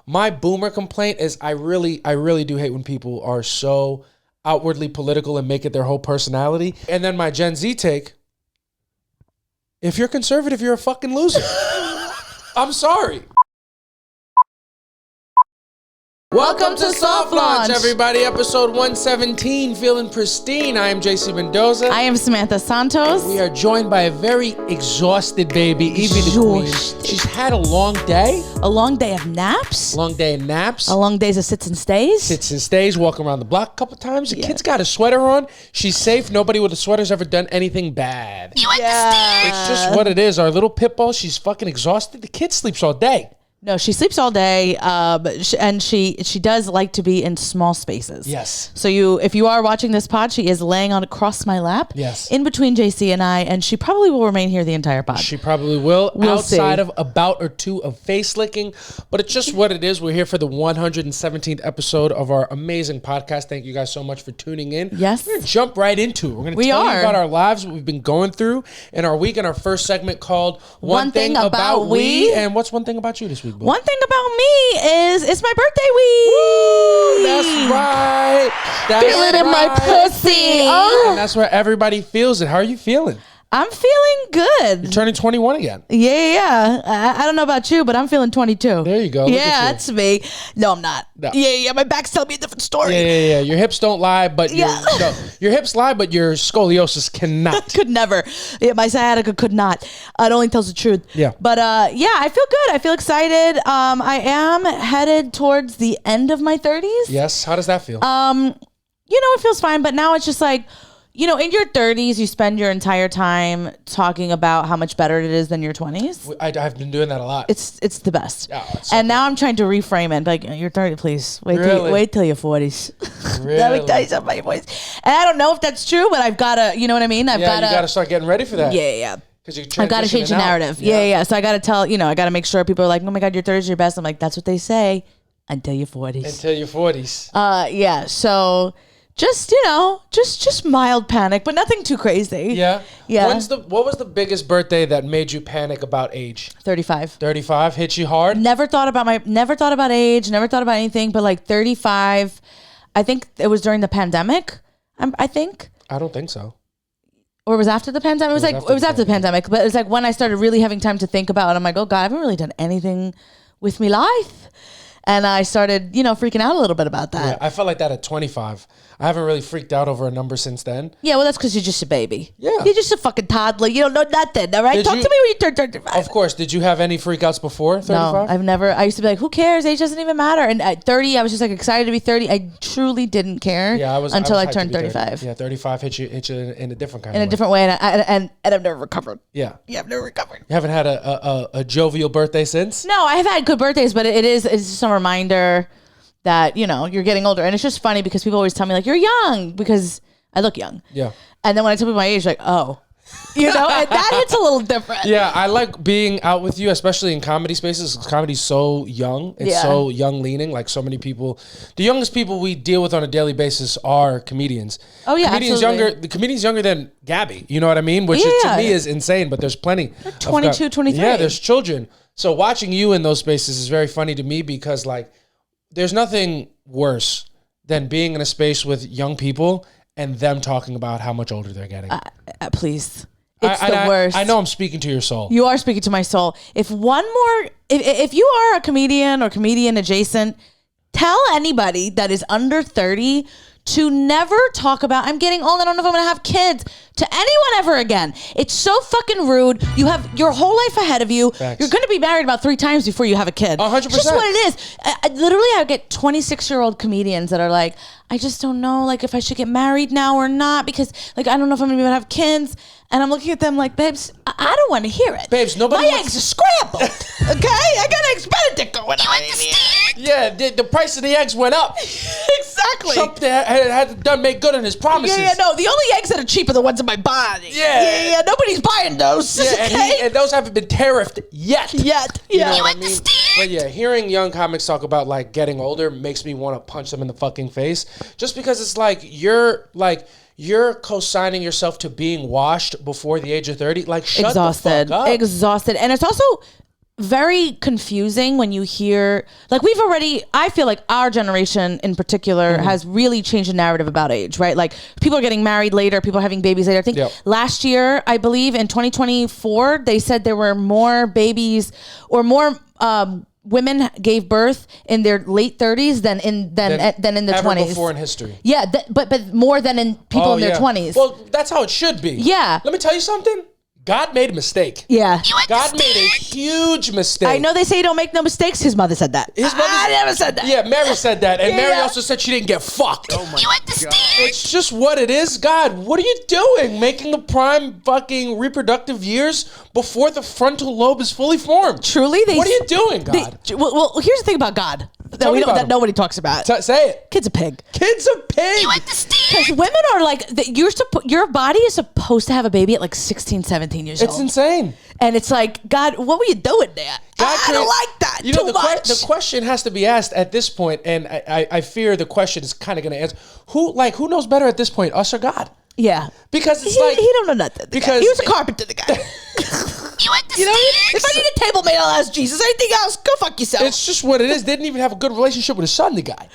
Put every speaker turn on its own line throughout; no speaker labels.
My boomer complaint is I really do hate when people are so outwardly political and make it their whole personality. And then my Gen Z take, if you're conservative, you're a fucking loser. I'm sorry. Welcome to Soft Launch, everybody. Episode 117, feeling pristine. I am JC Mendoza.
I am Samantha Santos.
We are joined by a very exhausted baby, Evie the Queen. She's had a long day.
A long day of naps.
Long day of naps.
A long days of sits and stays.
Sits and stays, walking around the block a couple times. The kid's got a sweater on. She's safe. Nobody with a sweater's ever done anything bad.
You understand?
It's just what it is. Our little pit bull, she's fucking exhausted. The kid sleeps all day.
No, she sleeps all day, and she does like to be in small spaces.
Yes.
So if you are watching this pod, she is laying on across my lap.
Yes.
In between JC and I, and she probably will remain here the entire pod.
She probably will.
We'll
outside
see.
of a bout or two of face licking, but it's just what it is. We're here for the 117th episode of our amazing podcast. Thank you guys so much for tuning in.
Yes.
We're gonna jump right into it. We're gonna tell you about our lives, what we've been going through in our week, in our first segment called One Thing About We. And what's one thing about you this week, boo?
One thing about me is it's my birthday week.
Woo, that's right.
Feel it in my pussy. Oh.
And that's where everybody feels it. How are you feeling?
I'm feeling good.
You're turning 21 again.
Yeah. I don't know about you, but I'm feeling 22.
There you go. Look at you.
That's me. No, I'm not.
No.
Yeah. My back's telling me a different story.
Yeah. Your hips don't lie, but your hips lie, but your scoliosis cannot.
Could never. Yeah, my sciatica could not. It only tells the truth.
Yeah.
But I feel good. I feel excited. I am headed towards the end of my 30s.
Yes. How does that feel?
It feels fine, but now it's just like, in your 30s, you spend your entire time talking about how much better it is than your 20s.
I've been doing that a lot.
It's the best.
Oh, it's so
and now I'm trying to reframe it. Like, you're 30, please. Wait till you're 40s.
Really?
Let me tell you something, boys. And I don't know if that's true, but I've got to, you know what I mean?
You got to start getting ready for that.
Yeah.
I've
got to change the narrative. Yeah. So I got to tell, I got to make sure people are like, oh my God, your 30s are your best. I'm like, that's what they say until your 40s.
Until your 40s.
Yeah. So just mild panic, but nothing too crazy.
Yeah.
Yeah.
What was the biggest birthday that made you panic about age?
35.
35 hit you hard?
Never thought about age, never thought about anything, but like 35, I think it was during the pandemic. I think.
I don't think so.
Or it was after the pandemic. It was after the pandemic, but it was like when I started really having time to think about it. I'm like, oh God, I haven't really done anything with me life. And I started, freaking out a little bit about that.
Yeah, I felt like that at 25. I haven't really freaked out over a number since then.
Yeah, well, that's because you're just a baby.
Yeah.
You're just a fucking toddler. You don't know nothing, all right? Talk to me when you turn 35.
Of course. Did you have any freakouts before 35?
No, I've never. I used to be like, who cares? Age doesn't even matter. And at 30, I was just like excited to be 30. I truly didn't care until I turned 35.
Yeah, 35 hit you in a different kind of way.
In a different way. And I've never recovered.
Yeah.
Yeah, I've never recovered.
You haven't had a jovial birthday since?
No, I have had good birthdays, but it's just a reminder that, you're getting older. And it's just funny because people always tell me, like, you're young, because I look young.
Yeah.
And then when I tell people my age, like, oh. And that hits a little different.
Yeah, I like being out with you, especially in comedy spaces. Comedy's so young. It's so young leaning. Like, so many people. The youngest people we deal with on a daily basis are comedians.
Oh, yeah,
The comedian's younger than Gabby. You know what I mean? Which to me is insane, but there's plenty.
They're 22, 23.
Yeah, there's children. So watching you in those spaces is very funny to me because, like, there's nothing worse than being in a space with young people and them talking about how much older they're getting.
Please. It's the worst.
I know I'm speaking to your soul.
You are speaking to my soul. If you are a comedian or comedian adjacent, tell anybody that is under 30 to never talk about, I'm getting old, I don't know if I'm going to have kids, to anyone ever again. It's so fucking rude. You have your whole life ahead of you.
Facts.
You're going to be married about 3 times before you have a kid.
100%.
It's just what it is. I get 26-year-old comedians that are like, I just don't know, like, if I should get married now or not, because, like, I don't know if I'm going to be able to have kids. And I'm looking at them like, babes, I don't want to hear it.
Babes, nobody
My eggs are scrambled. Okay? I got eggs Benedict going on in here.
Yeah, the price of the eggs went up.
Exactly.
Trump had done make good on his promises.
Yeah, no. The only eggs that are cheap are the ones in my body.
Yeah.
Nobody's buying those.
Yeah,
okay?
and those haven't been tariffed yet.
Yeah.
You know what I mean? But yeah, hearing young comics talk about, like, getting older makes me want to punch them in the fucking face. Just because it's like, you're co-signing yourself to being washed before the age of 30. Like, shut the fuck up.
Exhausted. And it's also, very confusing when you hear, like, I feel like our generation in particular has really changed the narrative about age, right? Like, people are getting married later, people are having babies later. I think last year, I believe in 2024, they said there were more babies or more women gave birth in their late 30s than in the
ever
20s.
Before in history.
Yeah, but more than in people in their 20s.
Well, that's how it should be.
Yeah.
Let me tell you something. God made a mistake.
Yeah.
God made a huge mistake.
I know they say you don't make no mistakes. His mother said that. I never said that.
Yeah, Mary said that. And Mary also said she didn't get fucked. Oh my God. It's just what it is. God, what are you doing? Making the prime fucking reproductive years before the frontal lobe is fully formed.
Truly?
What are you doing, God?
Well, here's the thing about God that nobody talks about.
Say it.
Kid's a pig.
Kid's a pig.
Because women are like, your body is supposed to have a baby at like 16, 17 years old.
It's insane.
And it's like, God, what were you doing there? I don't like that.
You know, the question has to be asked at this point, and I fear the question is kind of going to answer. Who knows better at this point, us or God?
Yeah.
Because it's
he don't know nothing.
Because
he was a carpenter, the guy. You know, if I need a table made, I'll ask Jesus. Anything else, go fuck yourself.
It's just what it is. Didn't even have a good relationship with his son, the guy.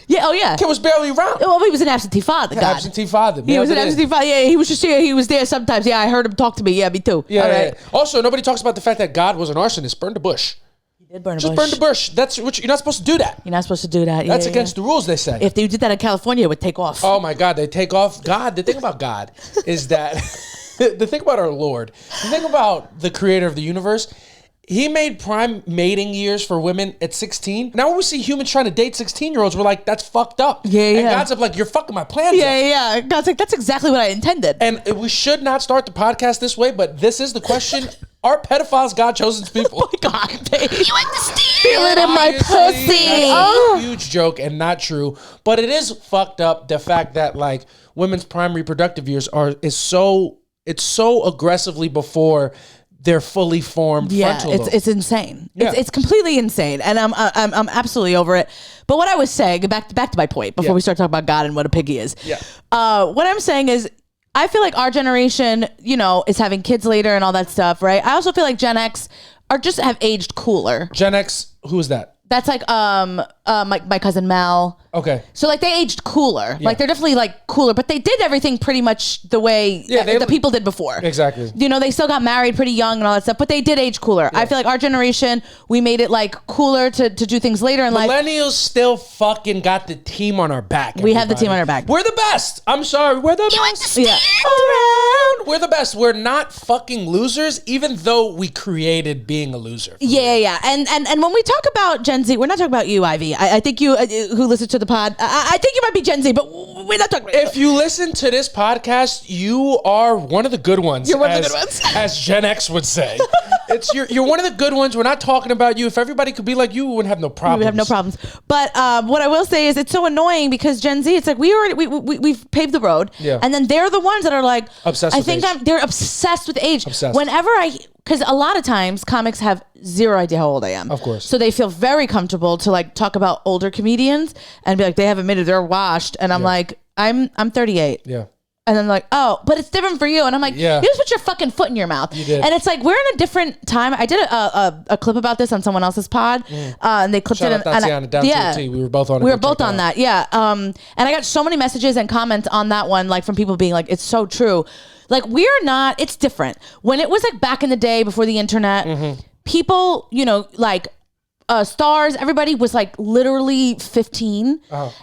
Yeah, oh yeah.
Kid was barely around.
Well, he was an absentee father, God.
Absentee father.
He was an absentee father. Yeah, he was just here. He was there sometimes. Yeah, I heard him talk to me. Yeah, me too.
Yeah, right. Also, nobody talks about the fact that God was an arsonist. Burned a bush.
He did burn a bush.
Just burned a bush. That's what you're not supposed to do that.
You're not supposed to do that.
That's against the rules, they say.
If they did that in California, it would take off.
Oh my God, they take off. God, the thing about God is that the thing about our Lord, the thing about the creator of the universe, he made prime mating years for women at 16. Now when we see humans trying to date 16-year-olds, we're like, that's fucked up.
Yeah,
and God's up like, you're fucking my plans up.
Yeah. God's like, that's exactly what I intended.
And we should not start the podcast this way, but this is the question. Are pedophiles God chosen people?
Oh my God, babe.
You understand?
Feel it in my pussy.
That's a huge joke and not true. But it is fucked up, the fact that like women's prime reproductive years it's so aggressively before they're fully formed frontal lobe.
It's insane.
Yeah.
It's completely insane, and I'm absolutely over it. But what I was saying, back to my point before we start talking about God and what a piggy is.
Yeah.
What I'm saying is, I feel like our generation, you know, is having kids later and all that stuff, right? I also feel like Gen X have aged cooler.
Gen X, who is that?
That's like my cousin Mel.
Okay.
So like they aged cooler. Like they're definitely like cooler, but they did everything pretty much the way the people did before.
Exactly.
You know, they still got married pretty young and all that stuff, but they did age cooler. Yeah. I feel like our generation, we made it like cooler to do things later in life.
Millennials still fucking got the team on our back.
We have the team on our back.
We're the best. I'm sorry. We're the best.
Yeah.
Around. We're the best. We're not fucking losers, even though we created being a loser.
Yeah. And when we talk about Gen Z, we're not talking about you, Ivy. I think you, who listens to the pod, I think you might be Gen Z, but we're not talking about
If you listen to this podcast, you are one of the good ones.
You're one of the good ones.
As Gen X would say. You're one of the good ones. We're not talking about you. If everybody could be like you, we wouldn't have no problems.
We would have no problems. But what I will say is it's so annoying because Gen Z, it's like we've paved the road.
Yeah.
And then they're the ones that are like,
obsessed with age.
They're obsessed with age.
Obsessed.
Because a lot of times comics have zero idea how old I am.
Of course.
So they feel very comfortable to like talk about older comedians and be like, they have admitted they're washed. And I'm like, I'm 38.
Yeah.
And then like, oh, but it's different for you. And I'm like, you just put your fucking foot in your mouth.
You did.
And it's like, we're in a different time. I did a clip about this on someone else's pod. And they clipped
Shout
it.
out Tatiana, down to the T. We were both on it.
We were both on that. Yeah. And I got so many messages and comments on that one, like from people being like, it's so true. Like it's different. When it was like back in the day before the internet, people, you know, like stars, everybody was like literally 15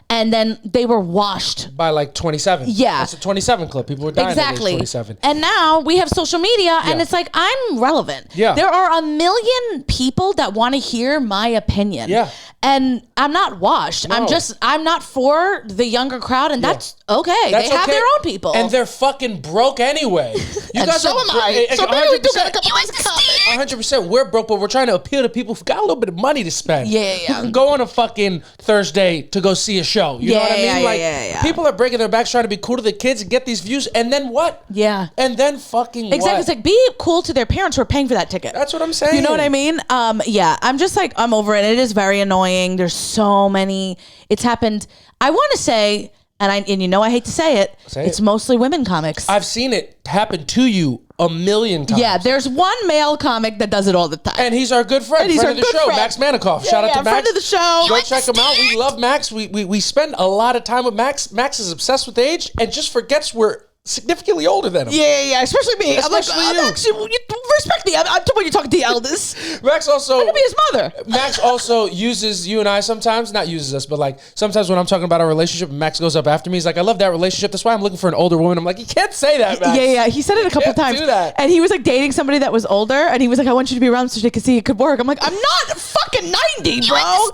and then they were washed
by like 27.
Yeah.
It's a 27 clip. People were dying at age 27.
And now we have social media and it's like, I'm relevant.
Yeah.
There are a million people that want to hear my opinion.
Yeah.
And I'm not washed.
No.
I'm not for the younger crowd, and that's okay. They have their own people.
And they're fucking broke anyway. You guys
so am I. So maybe we do got a couple
100%. We're broke, but we're trying to appeal to people who got a little bit of money to spend.
Yeah.
Who can go on a fucking Thursday to go see a show. You know what I mean? People are breaking their backs trying to be cool to the kids and get these views, and then what?
Yeah.
And then fucking
exactly.
what?
It's like, be cool to their parents who are paying for that ticket.
That's what I'm saying.
You know what I mean? Yeah. I'm just like, I'm over it. It is very annoying. There's so many. It's happened. I want to say, and you know I hate to say it. It's mostly women comics.
I've seen it happen to you a million times.
Yeah, there's one male comic that does it all the time.
And he's our good friend, friend of the show, Max Manikoff. Shout out to Max.
Friend of the show.
Go check him out. We love Max. We spend a lot of time with Max. Max is obsessed with age and just forgets we're significantly older than him.
Yeah, especially me.
Especially
I'm like,
you.
Actually, respect me. I'm when you're talking to the eldest.
Max also...
I could be his mother.
Max also uses you and I sometimes. Not uses us, but like sometimes when I'm talking about our relationship, Max goes up after me. He's like, I love that relationship. That's why I'm looking for an older woman. I'm like, you can't say that, Max.
Yeah. He said it a couple times.
Do that.
And he was like dating somebody that was older. And he was like, I want you to be around so they could see it could work. I'm like, I'm not fucking 90, bro.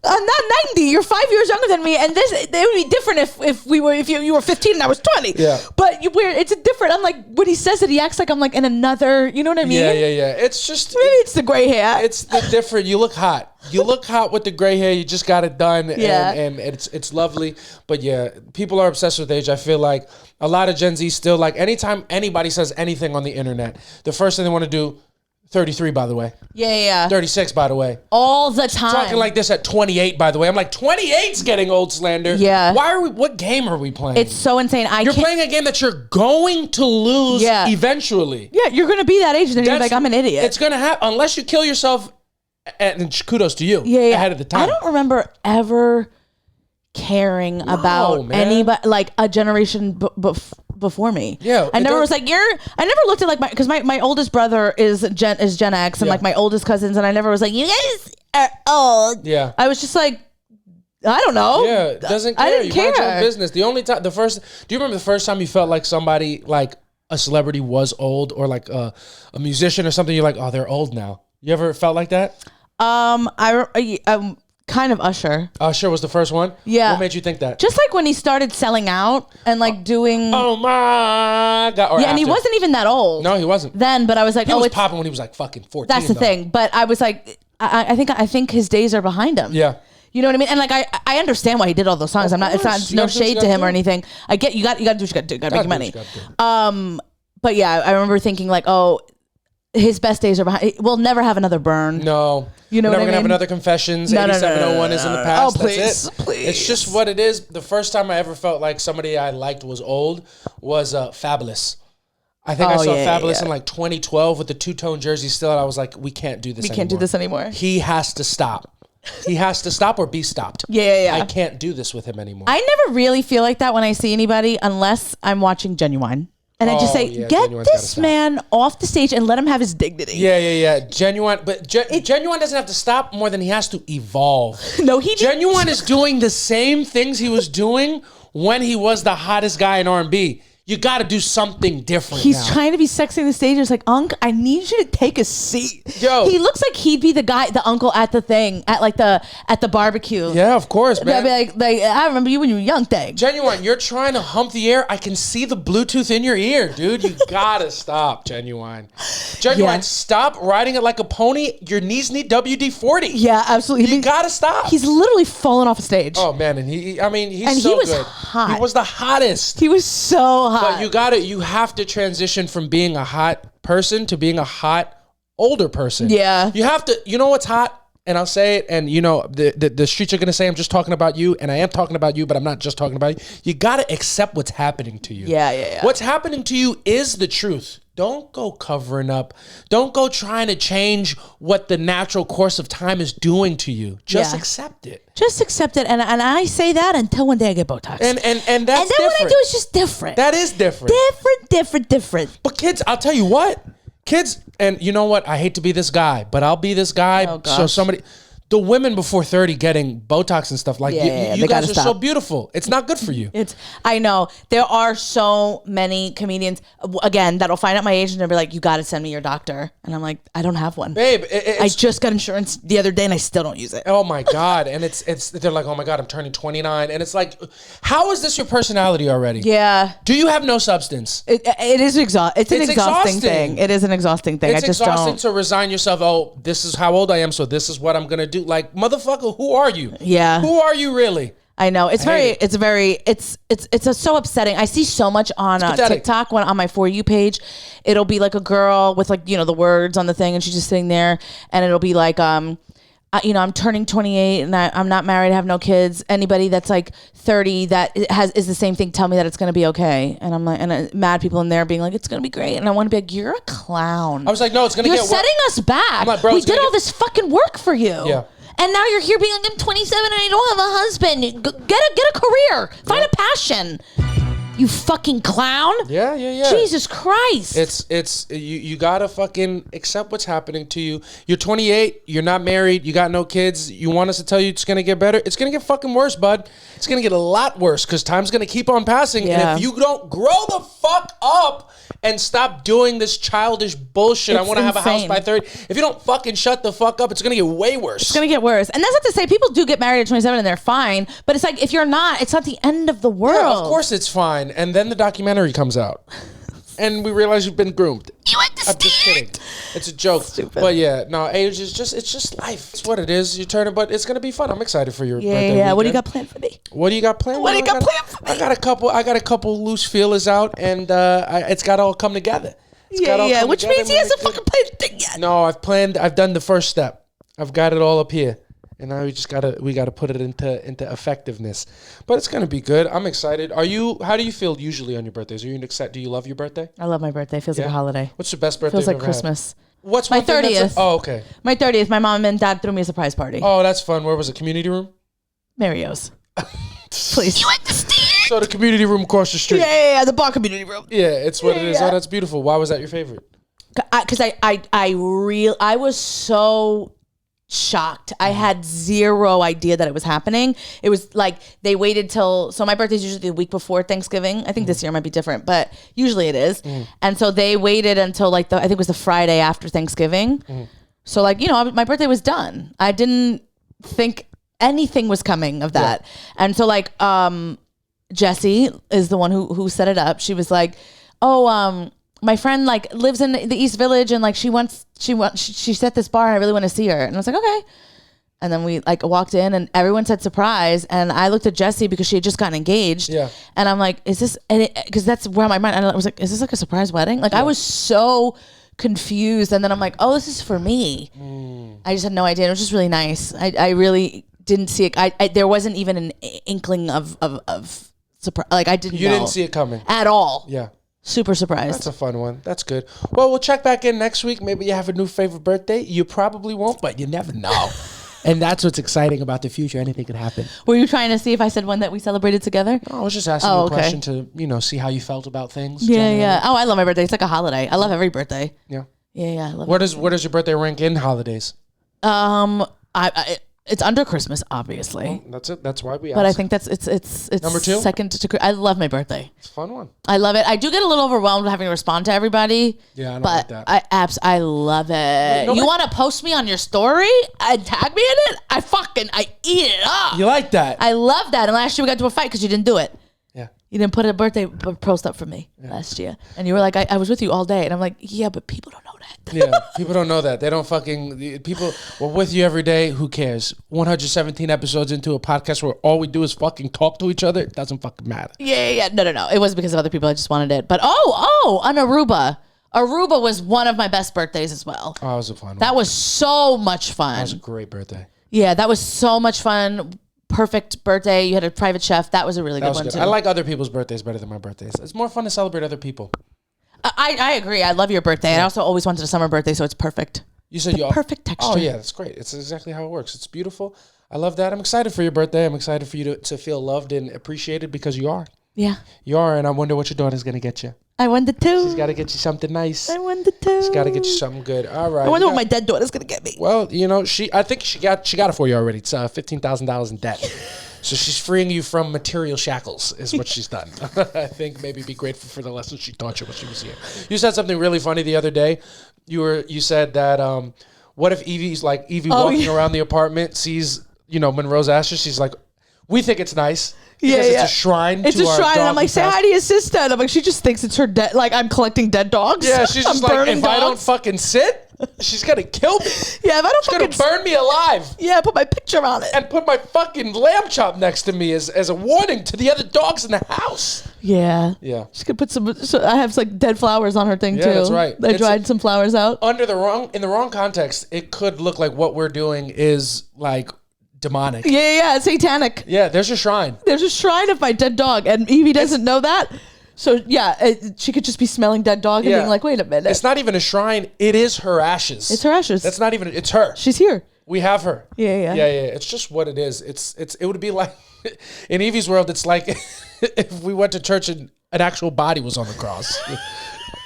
I'm not 90. You're 5 years younger than me, and it would be different if you were 15 and I was 20.
Yeah.
But it's a different. I'm like, when he says it, he acts like I'm like in another. You know what I mean?
Yeah. It's just
maybe it's the gray hair.
It's the different. You look hot. You look hot with the gray hair. You just got it done.
Yeah.
And it's lovely. But yeah, people are obsessed with age. I feel like a lot of Gen Z still like anytime anybody says anything on the internet, the first thing they want to do. 33, by the way.
Yeah.
36, by the way.
All the time.
Talking like this at 28, by the way. I'm like, 28's getting old slander.
Yeah.
What game are we playing?
It's so insane.
You're playing a game that you're going to lose eventually.
Yeah, you're going to be that age and then you're like, I'm an idiot.
It's going to happen unless you kill yourself, and kudos to you ahead of the time.
I don't remember ever caring about anybody, like a generation before me.
Yeah,
I never was like I never looked at like because my oldest brother is Gen X and like my oldest cousins, and I never was like, you guys are old.
Yeah,
I was just like, I don't know.
Yeah, doesn't care.
I didn't care.
Mind your own business. The only time, do you remember the first time you felt like somebody, like a celebrity, was old, or like a musician or something? You're like, oh, they're old now. You ever felt like that?
Kind of Usher.
Usher was the first one?
Yeah.
What made you think that?
Just like when he started selling out and like doing...
Oh my God. Or
yeah, and he wasn't even that old.
No, he wasn't.
Then, but I was like,
he was popping when he was like fucking 14.
That's the thing. But I was like, I think his days are behind him.
Yeah.
You know what I mean? And like I understand why he did all those songs. It's not no shade to him or anything. I get you got to do what you got to do. Got to make money. But yeah, I remember thinking like, oh, his best days are behind. We'll never have another Burn.
No.
You know what I mean?
We're never going to have another Confessions.
No,
8701 is in the past.
Oh, please.
That's it.
Please.
It's just what it is. The first time I ever felt like somebody I liked was old was Fabulous. I think I saw Fabulous in like 2012 with the two-tone jersey still, and I was like, we can't do this anymore.
We can't do this anymore.
He has to stop. He has to stop or be stopped.
Yeah.
I can't do this with him anymore.
I never really feel like that when I see anybody unless I'm watching Genuine. And I just say, get this man off the stage and let him have his dignity.
Yeah. Genuine, but Genuine doesn't have to stop more than he has to evolve.
No,
Genuine is doing the same things he was doing when he was the hottest guy in R&B. You got to do something different.
He's trying to be sexy on the stage. It's like, Unc, I need you to take a seat.
Yo,
he looks like he'd be the guy, the uncle at the thing, at the barbecue.
Yeah, of course, man.
I'd be like, I remember you when you were young thing.
Genuine, you're trying to hump the air. I can see the Bluetooth in your ear, dude. You gotta stop, Genuine. Stop riding it like a pony. Your knees need WD-40.
Yeah, absolutely.
You gotta stop.
He's literally fallen off a stage.
Oh man, and he's
and
so
he was
good.
hot.
He was the hottest.
He was so hot.
But you have to transition from being a hot person to being a hot older person.
Yeah.
You have to, you know what's hot? And I'll say it, and you know, the streets are going to say I'm just talking about you, and I am talking about you, but I'm not just talking about you. You got to accept what's happening to you.
Yeah.
What's happening to you is the truth. Don't go covering up. Don't go trying to change what the natural course of time is doing to you. Just accept it.
Just accept it. And I say that until one day I get Botox.
And that's
and then
different.
what I do is just different.
That is different.
Different.
But kids, I'll tell you what. Kids, and you know what? I hate to be this guy, but I'll be this guy.
Oh, gosh.
So somebody... The women before 30 getting Botox and stuff, like you guys are so beautiful. It's not good for you.
I know. There are so many comedians, again, that'll find out my age and they'll be like, you got to send me your doctor. And I'm like, I don't have one.
Babe,
I just got insurance the other day and I still don't use it.
Oh my God. And they're like, oh my God, I'm turning 29. And it's like, how is this your personality already?
Yeah.
Do you have no substance?
It's an exhausting thing. It is an exhausting thing.
It's exhausting to resign yourself. Oh, this is how old I am, so this is what I'm going to do. Like, motherfucker, who are you?
Yeah.
Who are you really?
I know. It's so upsetting. I see so much on TikTok on my For You page. It'll be like a girl with like, you know, the words on the thing and she's just sitting there and it'll be like, I'm turning 28 and I'm not married, I have no kids. Anybody that's like 30 that is the same thing, tell me that it's going to be okay. And I'm like, mad people in there being like, it's going to be great. And I want to be like, you're a clown.
I was like, no, it's going to get worse.
You're setting us back. I'm like, bro, we did all this fucking work for you.
Yeah.
And now you're here being like, I'm 27 and I don't have a husband. Get a career. Find a passion. You fucking clown.
Yeah.
Jesus Christ.
It's you gotta fucking accept what's happening to you. You're 28, you're not married, you got no kids. You want us to tell you it's gonna get better? It's gonna get fucking worse, bud. It's gonna get a lot worse because time's gonna keep on passing. Yeah. And if you don't grow the fuck up and stop doing this childish bullshit, I want to have a house by 30. If you don't fucking shut the fuck up, it's gonna get way worse.
It's gonna get worse. And that's not to say people do get married at 27 and they're fine, but it's like if you're not, it's not the end of the world.
Yeah, of course it's fine. And then the documentary comes out. And we realize you've been groomed.
You understand?
I'm just kidding. It's a joke.
Stupid.
But yeah, no, age is just life. It's what it is. You turn it, but it's gonna be fun. I'm excited for your birthday weekend.
What do you got planned for me?
What do you got planned?
What do you got planned for me?
I got a couple loose feelers out, and it's got to all come together.
Which means he hasn't fucking planned a thing yet.
No, I've done the first step. I've got it all up here. And now we gotta put it into effectiveness. But it's gonna be good. I'm excited. How do you feel usually on your birthdays? Do you love your birthday?
I love my birthday. It feels like a holiday.
What's your best birthday?
Feels like
you've ever
Christmas.
Had? What's
my 30th?
Oh, okay.
My 30th. My mom and dad threw me a surprise party.
Oh, that's fun. Where was it? Community room?
Mario's. Please. You understand?
So the community room across the street.
Yeah. The bar community room.
Yeah, it's what it is. Oh, that's beautiful. Why was that your favorite?
Because I was so shocked. I had zero idea that it was happening. It was like they waited till, so my birthday's usually the week before Thanksgiving. I think this year might be different, but usually it is. And so they waited until like I think it was the Friday after Thanksgiving. So like, my birthday was done. I didn't think anything was coming of that. Yeah. And so like Jessie is the one who set it up. She was like, my friend like lives in the East Village and like she set this bar and I really want to see her. And I was like, okay. And then we like walked in and everyone said surprise. And I looked at Jessie because she had just gotten engaged. Yeah. And I'm like, is this, because that's where my mind, I was like, is this like a surprise wedding? Like I was so confused. And then I'm like, oh, this is for me. I just had no idea. It was just really nice. I really didn't see it. There wasn't even an inkling of surprise. Like I didn't know.
You didn't see it coming.
At all.
Yeah.
Super surprised.
That's a fun one. That's good. Well, we'll check back in next week. Maybe you have a new favorite birthday. You probably won't, but you never know. And that's what's exciting about the future. Anything can happen.
Were you trying to see if I said one that we celebrated together?
No, I was just asking you a question to, see how you felt about things.
Yeah, generally. Yeah. Oh, I love my birthday. It's like a holiday. I love every birthday.
Yeah.
Yeah. I love
Where does your birthday rank in holidays?
It's under Christmas, obviously.
Well, that's it. That's why we asked.
But I think it's
number 2.
Second to. I love my birthday.
It's a fun one.
I love it. I do get a little overwhelmed having to respond to everybody.
Yeah, I don't
like
that.
I love it. You want to post me on your story and tag me in it? I eat it up.
You like that?
I love that. And last year we got into a fight because you didn't do it.
Yeah.
You didn't put a birthday post up for me last year. And you were like, I was with you all day. And I'm like, yeah, but people don't know that.
Yeah, people don't know that. They don't people were with you every day. Who cares? 117 episodes into a podcast where all we do is fucking talk to each other. It doesn't fucking matter.
Yeah. No. It wasn't because of other people. I just wanted it. But on Aruba. Aruba was one of my best birthdays as well.
Oh, it was a fun one.
That was so much fun.
That was a great birthday.
Yeah, that was so much fun. Perfect birthday. You had a private chef. That was a really good one too.
I like other people's birthdays better than my birthdays. It's more fun to celebrate other people.
I agree. I love your birthday. Yeah. I also always wanted a summer birthday, so it's perfect.
You said you
perfect texture.
Oh yeah, that's great. It's exactly how it works. It's beautiful. I love that. I'm excited for your birthday. I'm excited for you to feel loved and appreciated because you are.
Yeah.
You are, and I wonder what your daughter's gonna get you.
I wonder too.
She's got to get you something nice.
I wonder too.
She's got to get you something good. All right.
I wonder what my dead daughter's gonna get me.
Well, I think she got it for you already. It's $15,000 in debt. So she's freeing you from material shackles is what she's done. I think maybe be grateful for the lessons she taught you when she was here. You said something really funny the other day. You said that what if Evie walking around the apartment sees, Monroe's ashes. She's like, we think it's nice. Because it's a shrine.
It's a shrine. And I'm like, say hi to your sister. And I'm like, she just thinks it's her dead. Like I'm collecting dead dogs.
Yeah, she's just like, if I don't fucking sit, She's gonna kill me.
Yeah, if I don't
She's gonna burn me alive.
Yeah, put my picture on it.
And put my fucking lamb chop next to me as a warning to the other dogs in the house.
Yeah.
Yeah.
She could put some. So I have like dead flowers on her thing too.
Yeah, that's right.
I dried some flowers out.
In the wrong context, it could look like what we're doing is like demonic.
Yeah, satanic.
Yeah, there's a shrine.
There's a shrine of my dead dog, and Evie doesn't know that. So yeah, she could just be smelling dead dog and being like, "Wait a minute."
It's not even a shrine. It is her ashes.
It's her ashes.
That's not even. It's her.
She's here.
We have her.
Yeah.
It's just what it is. It would be like in Evie's world. It's like if we went to church and an actual body was on the cross.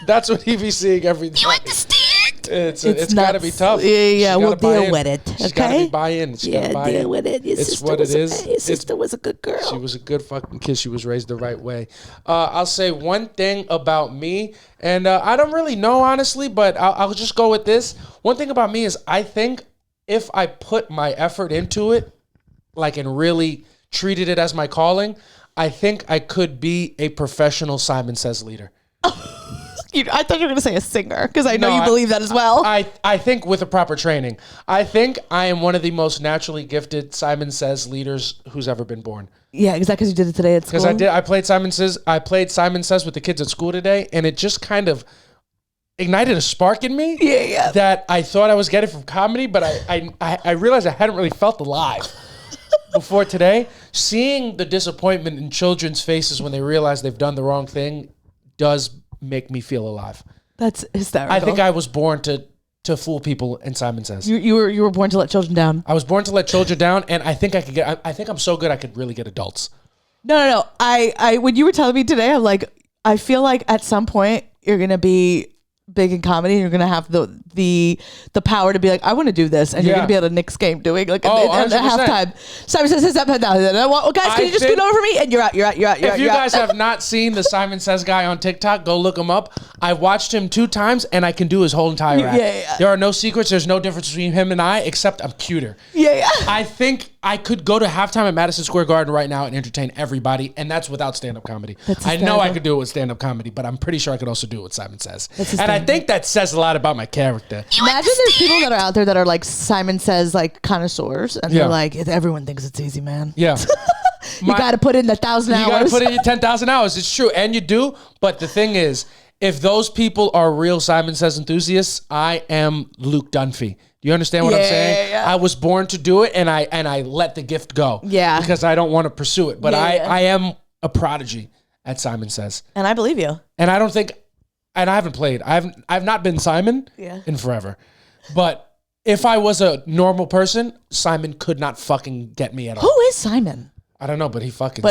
That's what Evie's seeing every day.
You understand?
It's got to be tough.
Yeah. We'll deal with it.
She's got to be buy-in.
Deal with it.
It's what it is.
Your sister was a good girl.
She was a good fucking kid. She was raised the right way. I'll say one thing about me, and I don't really know, honestly, but I'll just go with this. One thing about me is I think if I put my effort into it, like, and really treated it as my calling, I think I could be a professional Simon Says leader.
I thought you were going to say a singer, because I know you believe that as well.
I think with a proper training. I think I am one of the most naturally gifted Simon Says leaders who's ever been born.
Yeah, is that because you did it today at school?
Because I played Simon Says. I played Simon Says with the kids at school today, and it just kind of ignited a spark in me.
Yeah.
That I thought I was getting from comedy, but I realized I hadn't really felt alive before today. Seeing the disappointment in children's faces when they realize they've done the wrong thing does make me feel alive.
That's hysterical.
I think I was born to fool people, and Simon Says.
You were born to let children down.
I was born to let children down, and I think I could get. I think I'm so good I could really get adults.
No. I when you were telling me today, I'm like, I feel like at some point you're gonna be big in comedy, and you're gonna have the power to be like, I want to do this, and you're gonna be at a Knicks game doing like at halftime. Simon Says, well, guys, can you just scoot over for me? And you're out.
If you guys have not seen the Simon Says guy on TikTok, go look him up. I watched him 2 times, and I can do his whole entire act.
Yeah.
There are no secrets. There's no difference between him and I, except I'm cuter.
Yeah.
I think I could go to halftime at Madison Square Garden right now and entertain everybody, and that's without stand-up comedy. I know I could do it with stand-up comedy, but I'm pretty sure I could also do it with Simon Says. And I think that says a lot about my character.
Imagine there's people that are out there that are like Simon Says like connoisseurs, and they're like, everyone thinks it's easy, man.
Yeah.
You got to put in 1,000 hours.
You got to put in your 10,000 hours. It's true, and you do. But the thing is, if those people are real Simon Says enthusiasts, I am Luke Dunphy. Do you understand what I'm saying?
Yeah.
I was born to do it, and I let the gift go.
Yeah.
Because I don't want to pursue it. But I am a prodigy at Simon Says.
And I believe you.
And I don't think, and I haven't played. I've not been Simon in forever. But if I was a normal person, Simon could not fucking get me at all.
Who is Simon?
I don't know, but he fucking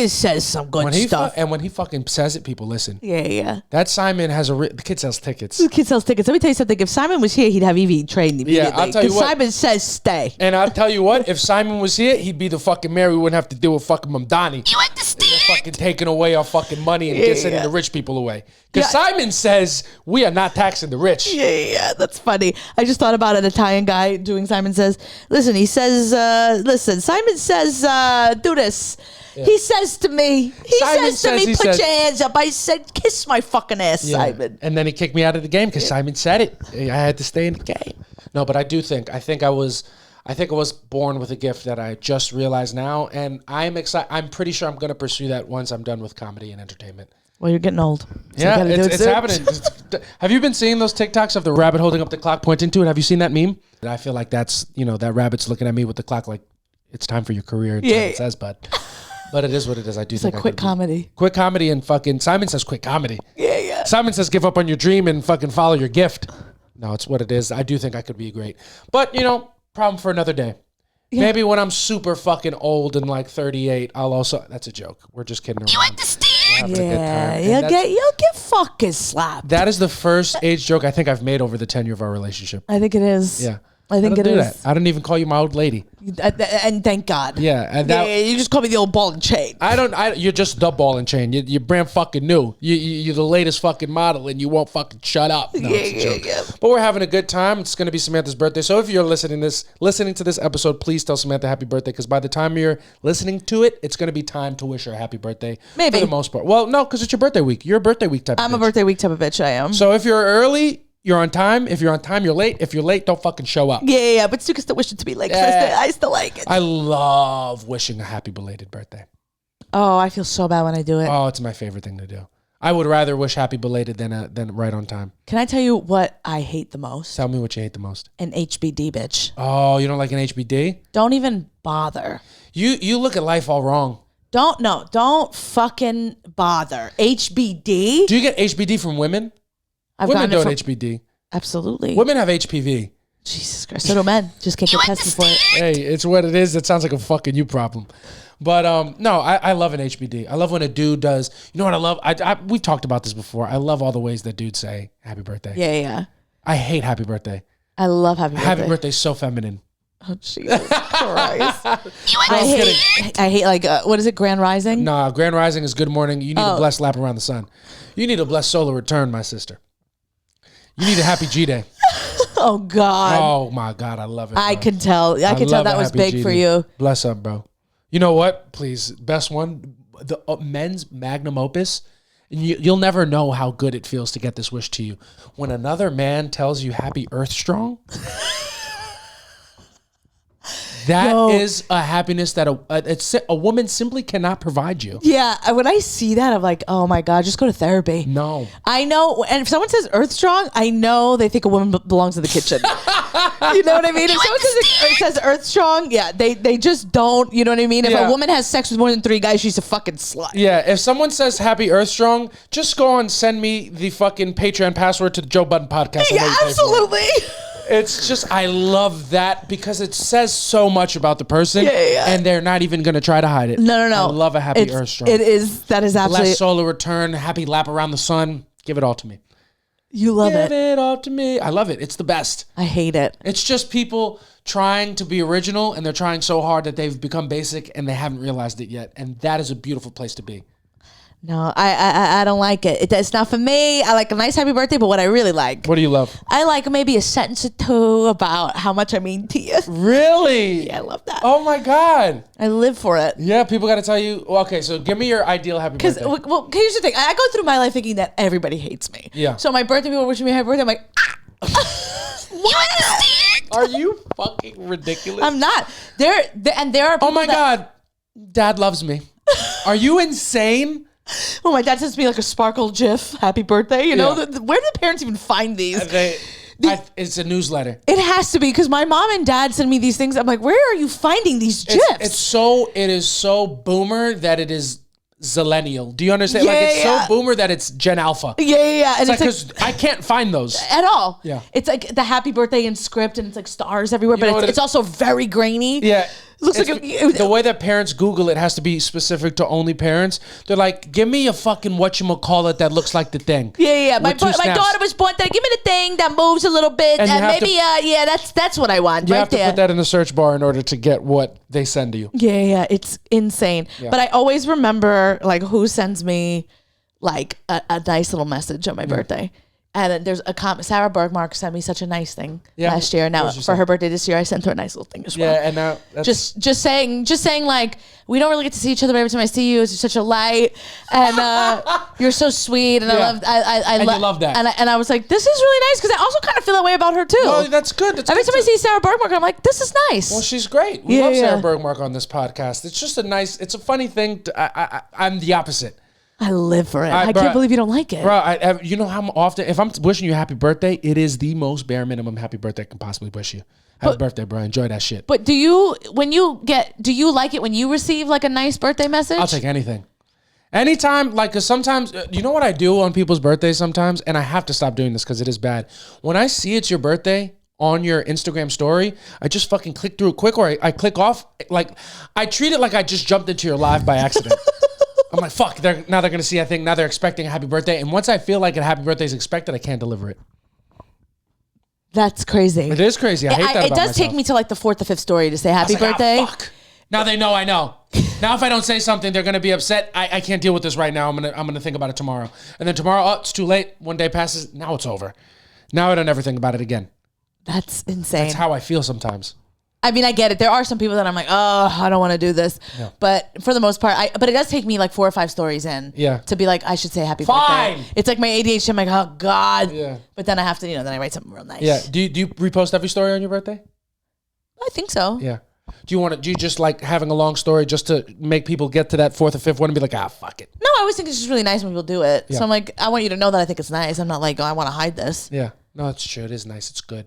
says some good stuff.
And when he fucking says it, people listen.
Yeah.
That Simon has the kid sells tickets.
The kid sells tickets. Let me tell you something. If Simon was here, he'd have Evie trained immediately.
Yeah, I'll tell you what.
Simon says stay.
And I'll tell you what, if Simon was here, he'd be the fucking mayor. We wouldn't have to deal with fucking Mamdani.
You understand?
Fucking taking away our fucking money and sending the rich people away. Because Simon says we are not taxing the rich.
Yeah, that's funny. I just thought about an Italian guy doing Simon Says. Listen, he says, Simon says, do this. Yeah. He says to me, put your hands up. I said, kiss my fucking ass, Simon.
And then he kicked me out of the game because Simon said it. I had to stay in the game. No, but I think I was born with a gift that I just realized now, and I'm excited. I'm pretty sure I'm going to pursue that once I'm done with comedy and entertainment.
Well, you're getting old.
So it's happening. Have you been seeing those TikToks of the rabbit holding up the clock pointing to it? Have you seen that meme? I feel like that's, that rabbit's looking at me with the clock like, it's time for your career. It says, but it is what it is. I do think
like quit comedy.
Quit comedy and fucking, Simon Says quit comedy.
Yeah.
Simon says give up on your dream and fucking follow your gift. No, it's what it is. I do think I could be great. But, problem for another day. Yeah. Maybe when I'm super fucking old and like 38, I'll also... That's a joke. We're just kidding around. You understand?
You'll get fucking slapped.
That is the first age joke I think I've made over the tenure of our relationship.
I think it is.
Yeah.
I think it is.
That. I don't even call you my old lady.
And thank God.
Yeah. And
you just call me the old ball and chain.
You're just the ball and chain. You're brand fucking new. You're the latest fucking model and you won't fucking shut up. No, it's a joke. But we're having a good time. It's going to be Samantha's birthday. So if you're listening to this episode, please tell Samantha happy birthday, because by the time you're listening to it, it's going to be time to wish her a happy birthday. Maybe. For the most part. Well, no, because it's your birthday week. You're a birthday week type of bitch.
I'm a birthday week type of bitch. I am.
So if you're early, you're on time. If you're on time, you're late. If you're late, don't fucking show up.
Yeah. But you can still wish it to be late. 'Cause I still like it.
I love wishing a happy belated birthday.
Oh, I feel so bad when I do it.
Oh, it's my favorite thing to do. I would rather wish happy belated than right on time.
Can I tell you what I hate the most?
Tell me what you hate the most.
An HBD bitch.
Oh, you don't like an HBD?
Don't even bother.
You look at life all wrong.
Don't fucking bother. HBD?
Do you get HBD from women? Women don't HBD.
Absolutely.
Women have HPV.
Jesus Christ. So do men. Just can't get tested for it.
Hey, it's what it is. It sounds like a fucking you problem. But no, I love an HBD. I love when a dude does. You know what I love? We've talked about this before. I love all the ways that dudes say happy birthday.
Yeah.
I hate happy birthday.
I love happy birthday.
Happy birthday is so feminine.
Oh, Jesus Christ. I hate like, what is it, Grand Rising?
Nah, Grand Rising is good morning. You need a blessed lap around the sun. You need a blessed solar return, my sister. You need a happy G-Day.
Oh, God.
Oh, my God. I love it.
I can tell. I can tell that was big for you.
Bless up, bro. You know what? Please, best one, the men's magnum opus. And you'll never know how good it feels to get this wish to you. When another man tells you happy Earth Strong, that is a happiness that a woman simply cannot provide you.
Yeah, when I see that, I'm like, oh my God, just go to therapy.
No.
I know, and if someone says Earth Strong, I know they think a woman belongs in the kitchen. You know what I mean? If someone says Earth Strong, yeah, they just don't, you know what I mean? If a woman has sex with more than 3 guys, she's a fucking slut.
Yeah, if someone says happy Earth Strong, just go and send me the fucking Patreon password to the Joe Budden podcast.
Yeah, absolutely.
It's just, I love that because it says so much about the person and they're not even going to try to hide it.
No.
I love a happy Earth Strong.
That is absolutely.
Blessed solar return, happy lap around the sun. Give it all to me.
You love it.
Give it all to me. I love it. It's the best.
I hate it.
It's just people trying to be original and they're trying so hard that they've become basic and they haven't realized it yet. And that is a beautiful place to be.
No, I don't like it. It's not for me. I like a nice happy birthday, but what I really like.
What do you love?
I like maybe a sentence or 2 about how much I mean to you.
Really?
Yeah, I love that.
Oh my God.
I live for it.
Yeah, people got to tell you. Well, okay, so give me your ideal happy birthday.
Because, well, here's the thing. I go through my life thinking that everybody hates me.
Yeah.
So my birthday, people wishing me happy birthday. I'm like, what?
Are you fucking ridiculous?
I'm not. There are people.
Oh my God. Dad loves me. Are you insane?
Oh, my dad sends me like a sparkle GIF, happy birthday. You know,
Yeah.
where do the parents even find these?
It's a newsletter.
It has to be because my mom and dad send me these things. I'm like, where are you finding these GIFs?
It is so boomer that it is zillennial. Do you understand?
Yeah,
it's so boomer that it's Gen Alpha.
Yeah.
And it's because I can't find those
at all.
Yeah.
It's like the happy birthday in script and it's like stars everywhere, but it's also very grainy.
Yeah.
It looks like
the way that parents Google it has to be specific to only parents. They're like, give me a fucking whatchamacallit that looks like the thing.
Yeah. My daughter was born there. Give me the thing that moves a little bit. And maybe, that's what I want.
You have to put that in the search bar in order to get what they send to you.
Yeah. It's insane. Yeah. But I always remember like who sends me like a nice little message on my birthday. And there's a comment. Sarah Bergmark sent me such a nice thing last year. Now for her birthday this year, I sent her a nice little thing as well.
Yeah, and now that's
just saying like we don't really get to see each other, but every time I see you, it's such a light, and you're so sweet, and I love that. And I was like, this is really nice because I also kind of feel that way about her too.
No, that's good.
Every time I see Sarah Bergmark, I'm like, this is nice.
Well, she's great. We love Sarah Bergmark on this podcast. It's just it's a funny thing. I'm the opposite.
I live for it. I can't believe you don't like it.
Bro, you know how often, if I'm wishing you a happy birthday, it is the most bare minimum happy birthday I can possibly wish you. Happy birthday, bro. Enjoy that shit.
But do you like it when you receive like a nice birthday message?
I'll take anything. Anytime, like, cause sometimes, you know what I do on people's birthdays sometimes? And I have to stop doing this because it is bad. When I see it's your birthday on your Instagram story, I just fucking click through it quick or I click off. Like, I treat it like I just jumped into your live by accident. I'm like, fuck, now they're going to see a thing. Now they're expecting a happy birthday. And once I feel like a happy birthday is expected, I can't deliver it.
That's crazy.
It is crazy. I hate that about myself.
It does take me to like the 4th or 5th story to say happy birthday.
Oh, fuck. Now they know I know. Now if I don't say something, they're going to be upset. I can't deal with this right now. I'm gonna think about it tomorrow. And then tomorrow, it's too late. One day passes. Now it's over. Now I don't ever think about it again.
That's insane.
That's how I feel sometimes.
I mean, I get it. There are some people that I'm like, oh, I don't want to do this. Yeah. But for the most part, but it does take me like 4 or 5 stories in to be like, I should say happy birthday. It's like my ADHD. I'm like, oh God. Yeah. But then I have to, then I write something real nice.
Yeah. Do you repost every story on your birthday?
I think so.
Yeah. Do you just like having a long story just to make people get to that 4th or 5th one and be like, fuck it?
No, I always think it's just really nice when people do it. Yeah. So I'm like, I want you to know that I think it's nice. I'm not like, oh, I want to hide this.
Yeah. No, it's true. It is nice. It's good.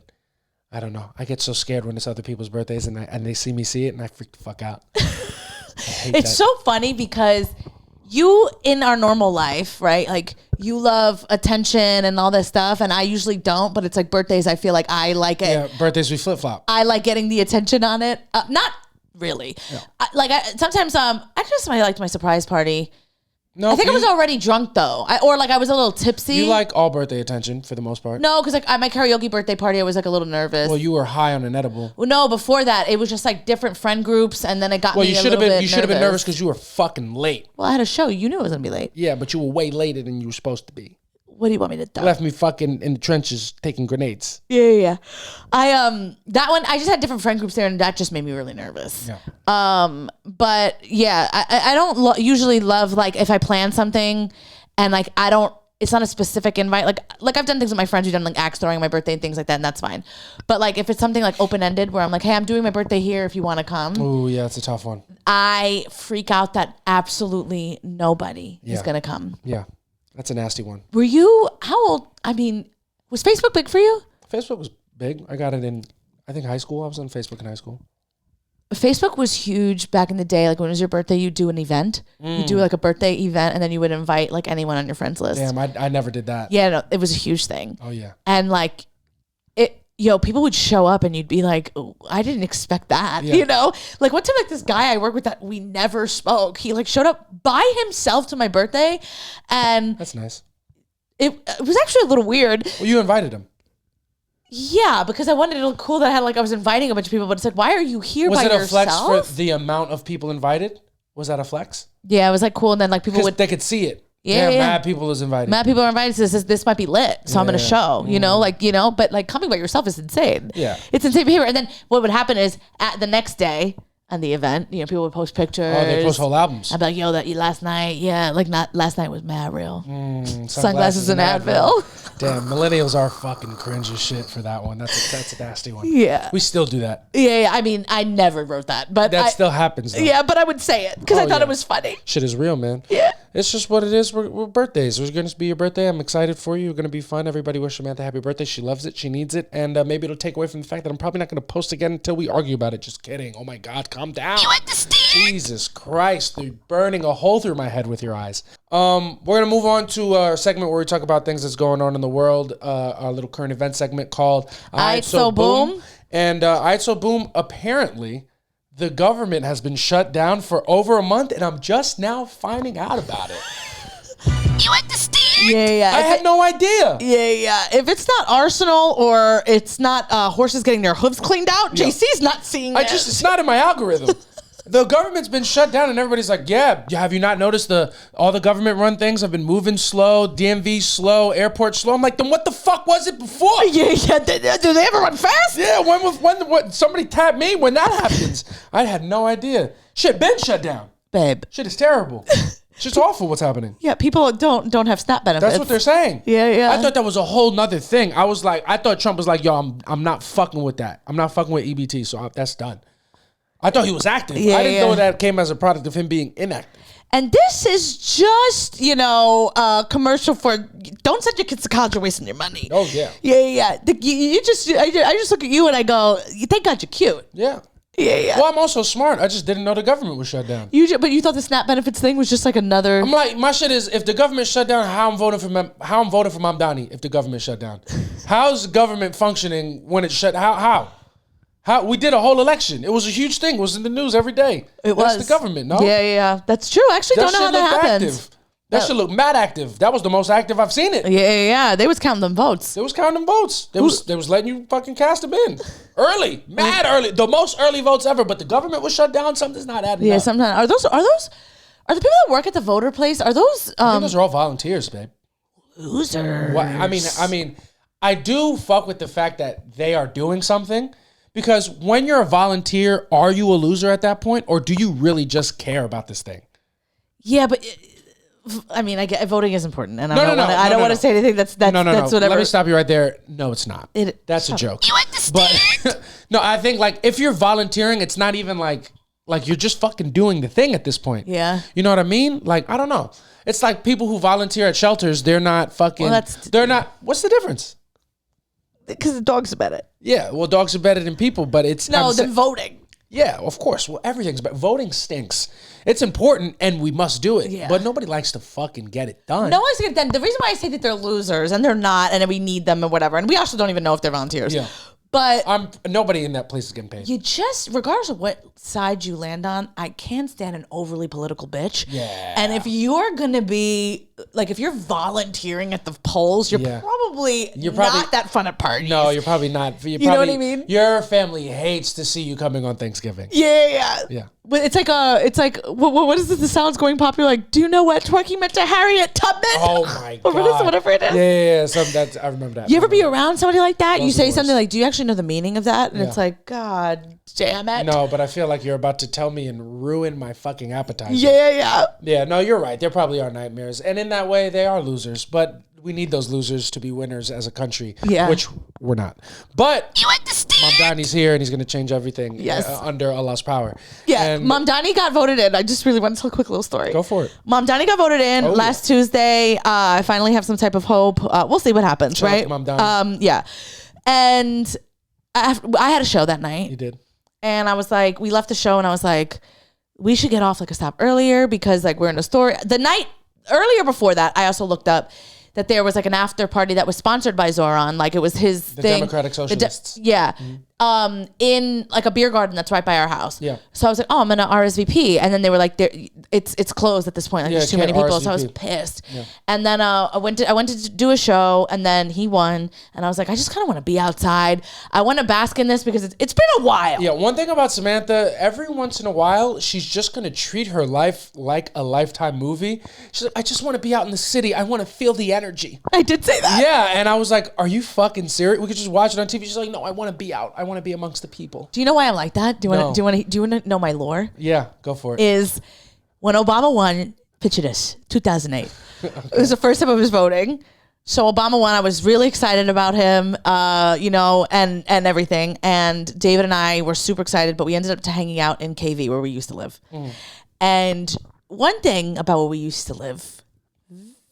I don't know. I get so scared when it's other people's birthdays and they see me see it and I freak the fuck out.
It's so funny because you in our normal life, right? Like you love attention and all this stuff, and I usually don't. But it's like birthdays. I feel like I like it.
Yeah, birthdays we flip flop.
I like getting the attention on it. Not really. Yeah. Sometimes somebody liked my surprise party. No, I think I was already drunk though, or I was a little tipsy.
You like all birthday attention for the most part?
No, because at my karaoke birthday party, I was like a little nervous.
Well, you were high on an edible.
Well, no, before that, it was just like different friend groups, and then it got me a little bit nervous.
You should have been nervous because you were fucking late.
Well, I had a show. You knew I was gonna be late.
Yeah, but you were way later than you were supposed to be.
What do you want me to do?
Left me fucking in the trenches taking grenades.
Yeah. That one, I just had different friend groups there, and that just made me really nervous. Yeah. But yeah, I don't usually love if I plan something and it's not a specific invite. Like I've done things with my friends who've done axe throwing on my birthday and things like that, and that's fine. But if it's something open ended where I'm like, hey, I'm doing my birthday here if you want to come.
Oh yeah, it's a tough one.
I freak out that absolutely nobody is gonna come.
Yeah. That's a nasty one.
Were you, how old? I mean, was Facebook big for you?
Facebook was big. I got it in, I think, high school. I was on Facebook in high school.
Facebook was huge back in the day. When it was your birthday, you'd do an event. You'd do a birthday event, and then you would invite anyone on your friends list.
Damn, I never did that.
Yeah, no, it was a huge thing.
Oh, yeah.
And people would show up and you'd be like, oh, I didn't expect that. Yeah. One time this guy I work with that we never spoke, he showed up by himself to my birthday, and
that's nice.
It was actually a little weird.
Well, you invited him.
Yeah, because I wanted it to look cool that I was inviting a bunch of people, but it's why are you here by yourself?
Was it a flex for the amount of people invited? Was that a flex?
Yeah, it was cool, and then people would,
they could see it.
Yeah,
mad people is invited.
Mad people are invited. This might be lit, so I'm gonna show. But coming by yourself is insane.
Yeah,
it's insane behavior. And then what would happen is at the next day on the event, people would post pictures.
Oh, they post whole albums.
I'd be like, yo, last night, not last night was mad real. Sunglasses and Advil.
Damn, millennials are fucking cringe as shit for that one. That's a nasty one.
Yeah,
we still do that.
Yeah. I mean, I never wrote that, but
that still happens. Though.
Yeah, but I would say it because I thought it was funny.
Shit is real, man.
Yeah.
It's just what it is. We're birthdays. It's going to be your birthday. I'm excited for you. It's going to be fun. Everybody wish Samantha happy birthday. She loves it. She needs it. And maybe it'll take away from the fact that I'm probably not going to post again until we argue about it. Just kidding. Oh, my God. Calm down.
You understand?
Jesus Christ. You're burning a hole through my head with your eyes. We're going to move on to our segment where we talk about things that's going on in the world. Our little current event segment called
Aight So Boom.
And Aight So Boom, apparently, the government has been shut down for over a month, and I'm just now finding out about it.
You understand? Yeah.
I had no idea.
Yeah. If it's not Arsenal or it's not horses getting their hooves cleaned out, JC's not seeing it.
It's not in my algorithm. The government's been shut down, and everybody's like, yeah, have you not noticed all the government-run things have been moving slow, DMV slow, airport slow? I'm like, then what the fuck was it before?
Yeah. Do they ever run fast?
Yeah, when somebody tapped me when that happens. I had no idea. Shit, been shut down.
Babe.
Shit is terrible. It's just awful what's happening.
Yeah, people don't have SNAP benefits.
That's what they're saying.
Yeah.
I thought that was a whole nother thing. I thought Trump was like, yo, I'm not fucking with that. I'm not fucking with EBT, so that's done. I thought he was active. I didn't know that came as a product of him being inactive.
And this is just, a commercial for don't send your kids to college, you're wasting your money.
Oh, yeah.
Yeah. I just look at you and I go, thank God you're cute.
Yeah.
Yeah.
Well, I'm also smart. I just didn't know the government was shut down.
But you thought the SNAP benefits thing was just another.
I'm like, my shit is, if the government shut down, how I'm voting for Mamdani if the government shut down. How's government functioning when it's shut? How? We did a whole election. It was a huge thing. It was in the news every day. That's the government, no?
Yeah. That's true. I actually don't know how that happened.
Active. That should look mad active. That was the most active I've seen it.
Yeah. They was counting them votes.
They was letting you fucking cast them in. Early. Mad early. The most early votes ever. But the government was shut down. Something's not adding up.
Yeah, sometimes. Are the people that work at the voter place, are those...
I think those are all volunteers, babe.
Losers.
Well, I mean, I do fuck with the fact that they are doing something. Because when you're a volunteer, are you a loser at that point? Or do you really just care about this thing?
Yeah, but I mean, I get voting is important, and
I
don't want to say anything that's whatever.
Let me stop you right there. No, it's not. That's a joke.
You understand?
But no, I think like if you're volunteering, it's not even like you're just fucking doing the thing at this point.
Yeah.
You know what I mean? Like, I don't know. It's like people who volunteer at shelters, they're not fucking, they're not, what's the difference?
Because the dogs are better.
Yeah, well, dogs are better than people, but it's...
No, than voting.
Yeah, of course. Well, everything's better. Voting stinks. It's important, and we must do it. Yeah. But nobody likes to fucking get it done.
No one likes to get it done. The reason why I say that they're losers, and they're not, and we need them and whatever, and we also don't even know if they're volunteers.
Yeah.
But
nobody in that place is getting paid.
You just, regardless of what side you land on, I can't stand an overly political bitch.
Yeah.
And if you're gonna be like, if you're volunteering at the polls, you're probably not that fun at parties.
No, you're probably not. You
know what I mean?
Your family hates to see you coming on Thanksgiving.
Yeah. But it's like what is this? The sounds going popular. Like, do you know what twerking meant to Harriet Tubman?
Oh my god.
Whatever it is.
Yeah. I remember that.
You ever be around somebody like that? You say something like, "Do you actually know the meaning of that?" And it's like, God damn it.
No, but I feel like you're about to tell me and ruin my fucking appetizer.
Yeah.
No, you're right. There probably are nightmares, and in that way, they are losers. But we need those losers to be winners as a country, which we're not. But
you understand?
Mamdani's here, and he's going to change everything under Allah's power.
Yeah,
and
Mamdani got voted in. I just really want to tell a quick little story.
Go for it.
Mamdani got voted in last Tuesday. I finally have some type of hope. We'll see what happens, right?
Mamdani.
Yeah. And I had a show that night.
You did.
And I was like, we left the show, and I was like, we should get off like a stop earlier because like we're in a store. The night earlier before that, I also looked up that there was like an after party that was sponsored by Zoran. Like it was his
the
thing.
Democratic Socialists.
In like a beer garden that's right by our house.
Yeah.
So I was like, oh, I'm gonna RSVP, and then they were like, it's closed at this point. Like, there's too many people, RSVP. So I was pissed. Yeah. And then I went to do a show, and then he won, and I was like, I just kind of want to be outside. I want to bask in this because it's been a while.
Yeah. One thing about Samantha, every once in a while, she's just gonna treat her life like a Lifetime movie. She's like, I just want to be out in the city. I want to feel the energy.
I did say that.
Yeah, and I was like, are you fucking serious? We could just watch it on TV. She's like, no, I want to be out. I want to be amongst the people.
Do you know why I'm like that? Do you want to know my lore?
Yeah, go for it.
Is when Obama won, picture this, 2008. Okay. It was the first time I was voting. So Obama won. I was really excited about him, and everything. And David and I were super excited, but we ended up hanging out in KV where we used to live. And one thing about where we used to live,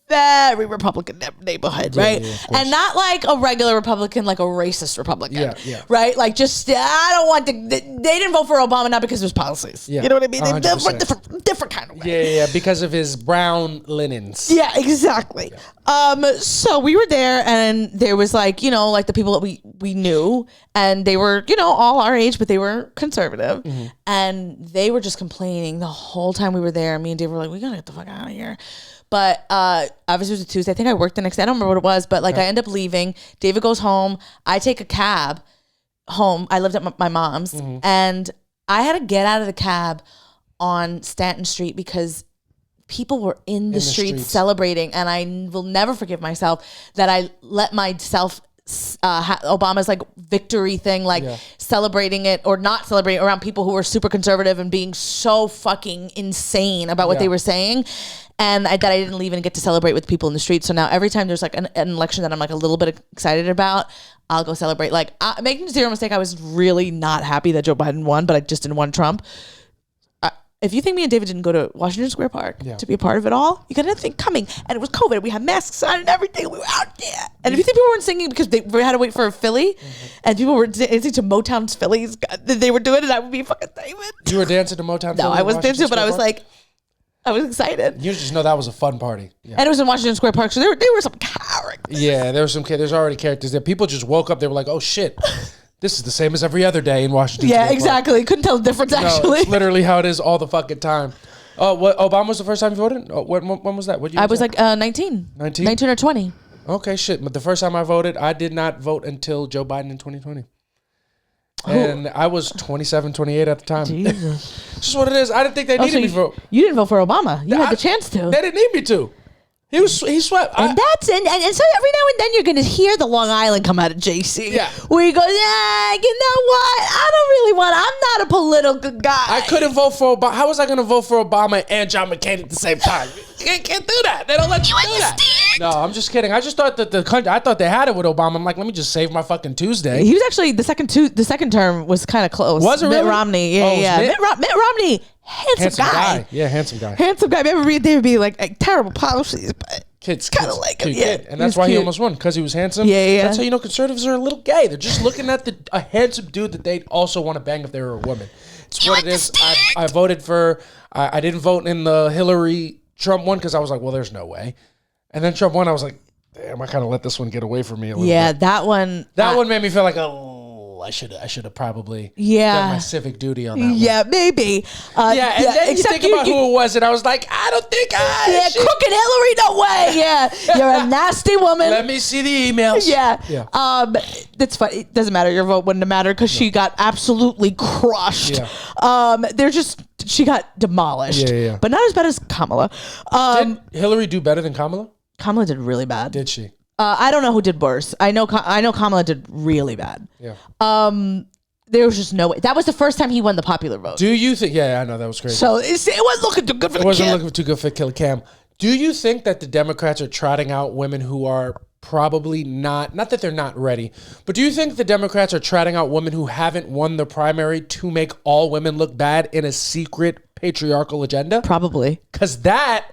very Republican neighborhood, right? Yeah, and not like a regular Republican, like a racist Republican, right? Like just, I don't want they didn't vote for Obama not because of his policies. You know what I mean? They voted for different kind of way.
Yeah, because of his brown linens.
Yeah, exactly. So we were there, and there was like, like the people that we knew, and they were, all our age, but they were conservative, and they were just complaining the whole time we were there. Me and Dave were like, we gotta get the fuck out of here. But obviously it was a Tuesday. I think I worked the next day. I don't remember what it was, but like I end up leaving. David goes home. I take a cab home. I lived at my mom's, and I had to get out of the cab on Stanton Street because people were in the streets celebrating, and I will never forgive myself that I let myself Obama's like victory thing, like celebrating it or not celebrating around people who were super conservative and being so fucking insane about what they were saying. And that I didn't leave and get to celebrate with people in the street. So now every time there's like an election that I'm like a little bit excited about, I'll go celebrate. Like, making zero mistake, I was really not happy that Joe Biden won, but I just didn't want Trump. If you think me and David didn't go to Washington Square Park to be a part of it all, you got nothing coming. And it was COVID. We had masks on and everything. We were out there. And if you think people weren't singing because they had to wait for a Philly, and people were dancing to Motown's Phillies, they were doing it, I would be fucking David.
You were dancing to Motown?
No, I was dancing, but I was like, I was excited.
You just know that was a fun party. Yeah.
And it was in Washington Square Park, so there were some characters.
Yeah, there's already characters there. People just woke up, they were like, oh shit, this is the same as every other day in Washington Square Park.
Exactly. Couldn't tell the difference, actually.
No, it's literally how it is all the fucking time. What Obama was the first time you voted? When was that? What year
I was like 19.
19?
19 or 20.
Okay, shit. But the first time I voted, I did not vote until Joe Biden in 2020. And I was 27, 28 at the time. Jesus. It's just what it is. I didn't think they needed me to vote.
You didn't vote for Obama. You had the chance to.
They didn't need me to. He swept.
And so every now and then you're going to hear the Long Island come out of JC.
Yeah.
Where he goes, you know what? I don't really I'm not a political guy.
I couldn't vote for Obama. How was I going to vote for Obama and John McCain at the same time? You can't do that. They don't let you do that. No, I'm just kidding. I just thought that the country, I thought they had it with Obama. I'm like, let me just save my fucking Tuesday.
He was actually, the second term was kind of close.
Was it really?
Mitt Romney. Yeah. Mitt Romney, handsome guy.
Yeah, handsome guy.
Handsome guy. Maybe they would be like terrible policies, but
kids
kind of like him.
Cute
Yeah.
kid. And that's why he almost won, because he was handsome.
Yeah.
That's how you know conservatives are a little gay. They're just looking at a handsome dude that they'd also want to bang if they were a woman. It's what it is. I voted for, I didn't vote in the Hillary Trump one because I was like, well, there's no way. And then Trump won. I was like, damn, I kind of let this one get away from me a little bit.
That one.
That one made me feel like, I should have probably done my civic duty on that one.
Yeah, maybe.
And then you think about who it was, and I was like, I don't think
crooked Hillary, no way. Yeah, you're a nasty woman.
Let me see the emails.
Yeah. That's funny. It doesn't matter. Your vote wouldn't have mattered because she got absolutely crushed. Yeah. She got demolished.
Yeah.
But not as bad as Kamala.
Did Hillary do better than Kamala?
Kamala did really bad.
Did she?
I don't know who did worse. I know Kamala did really bad.
Yeah.
There was just no way. That was the first time he won the popular vote.
Do you think? Yeah, I know that was crazy.
So it wasn't looking too good for the
It wasn't looking too good for Kill Cam. Do you think that the Democrats are trotting out women who are probably not that they're not ready, but do you think the Democrats are trotting out women who haven't won the primary to make all women look bad in a secret patriarchal agenda?
Probably.
Because that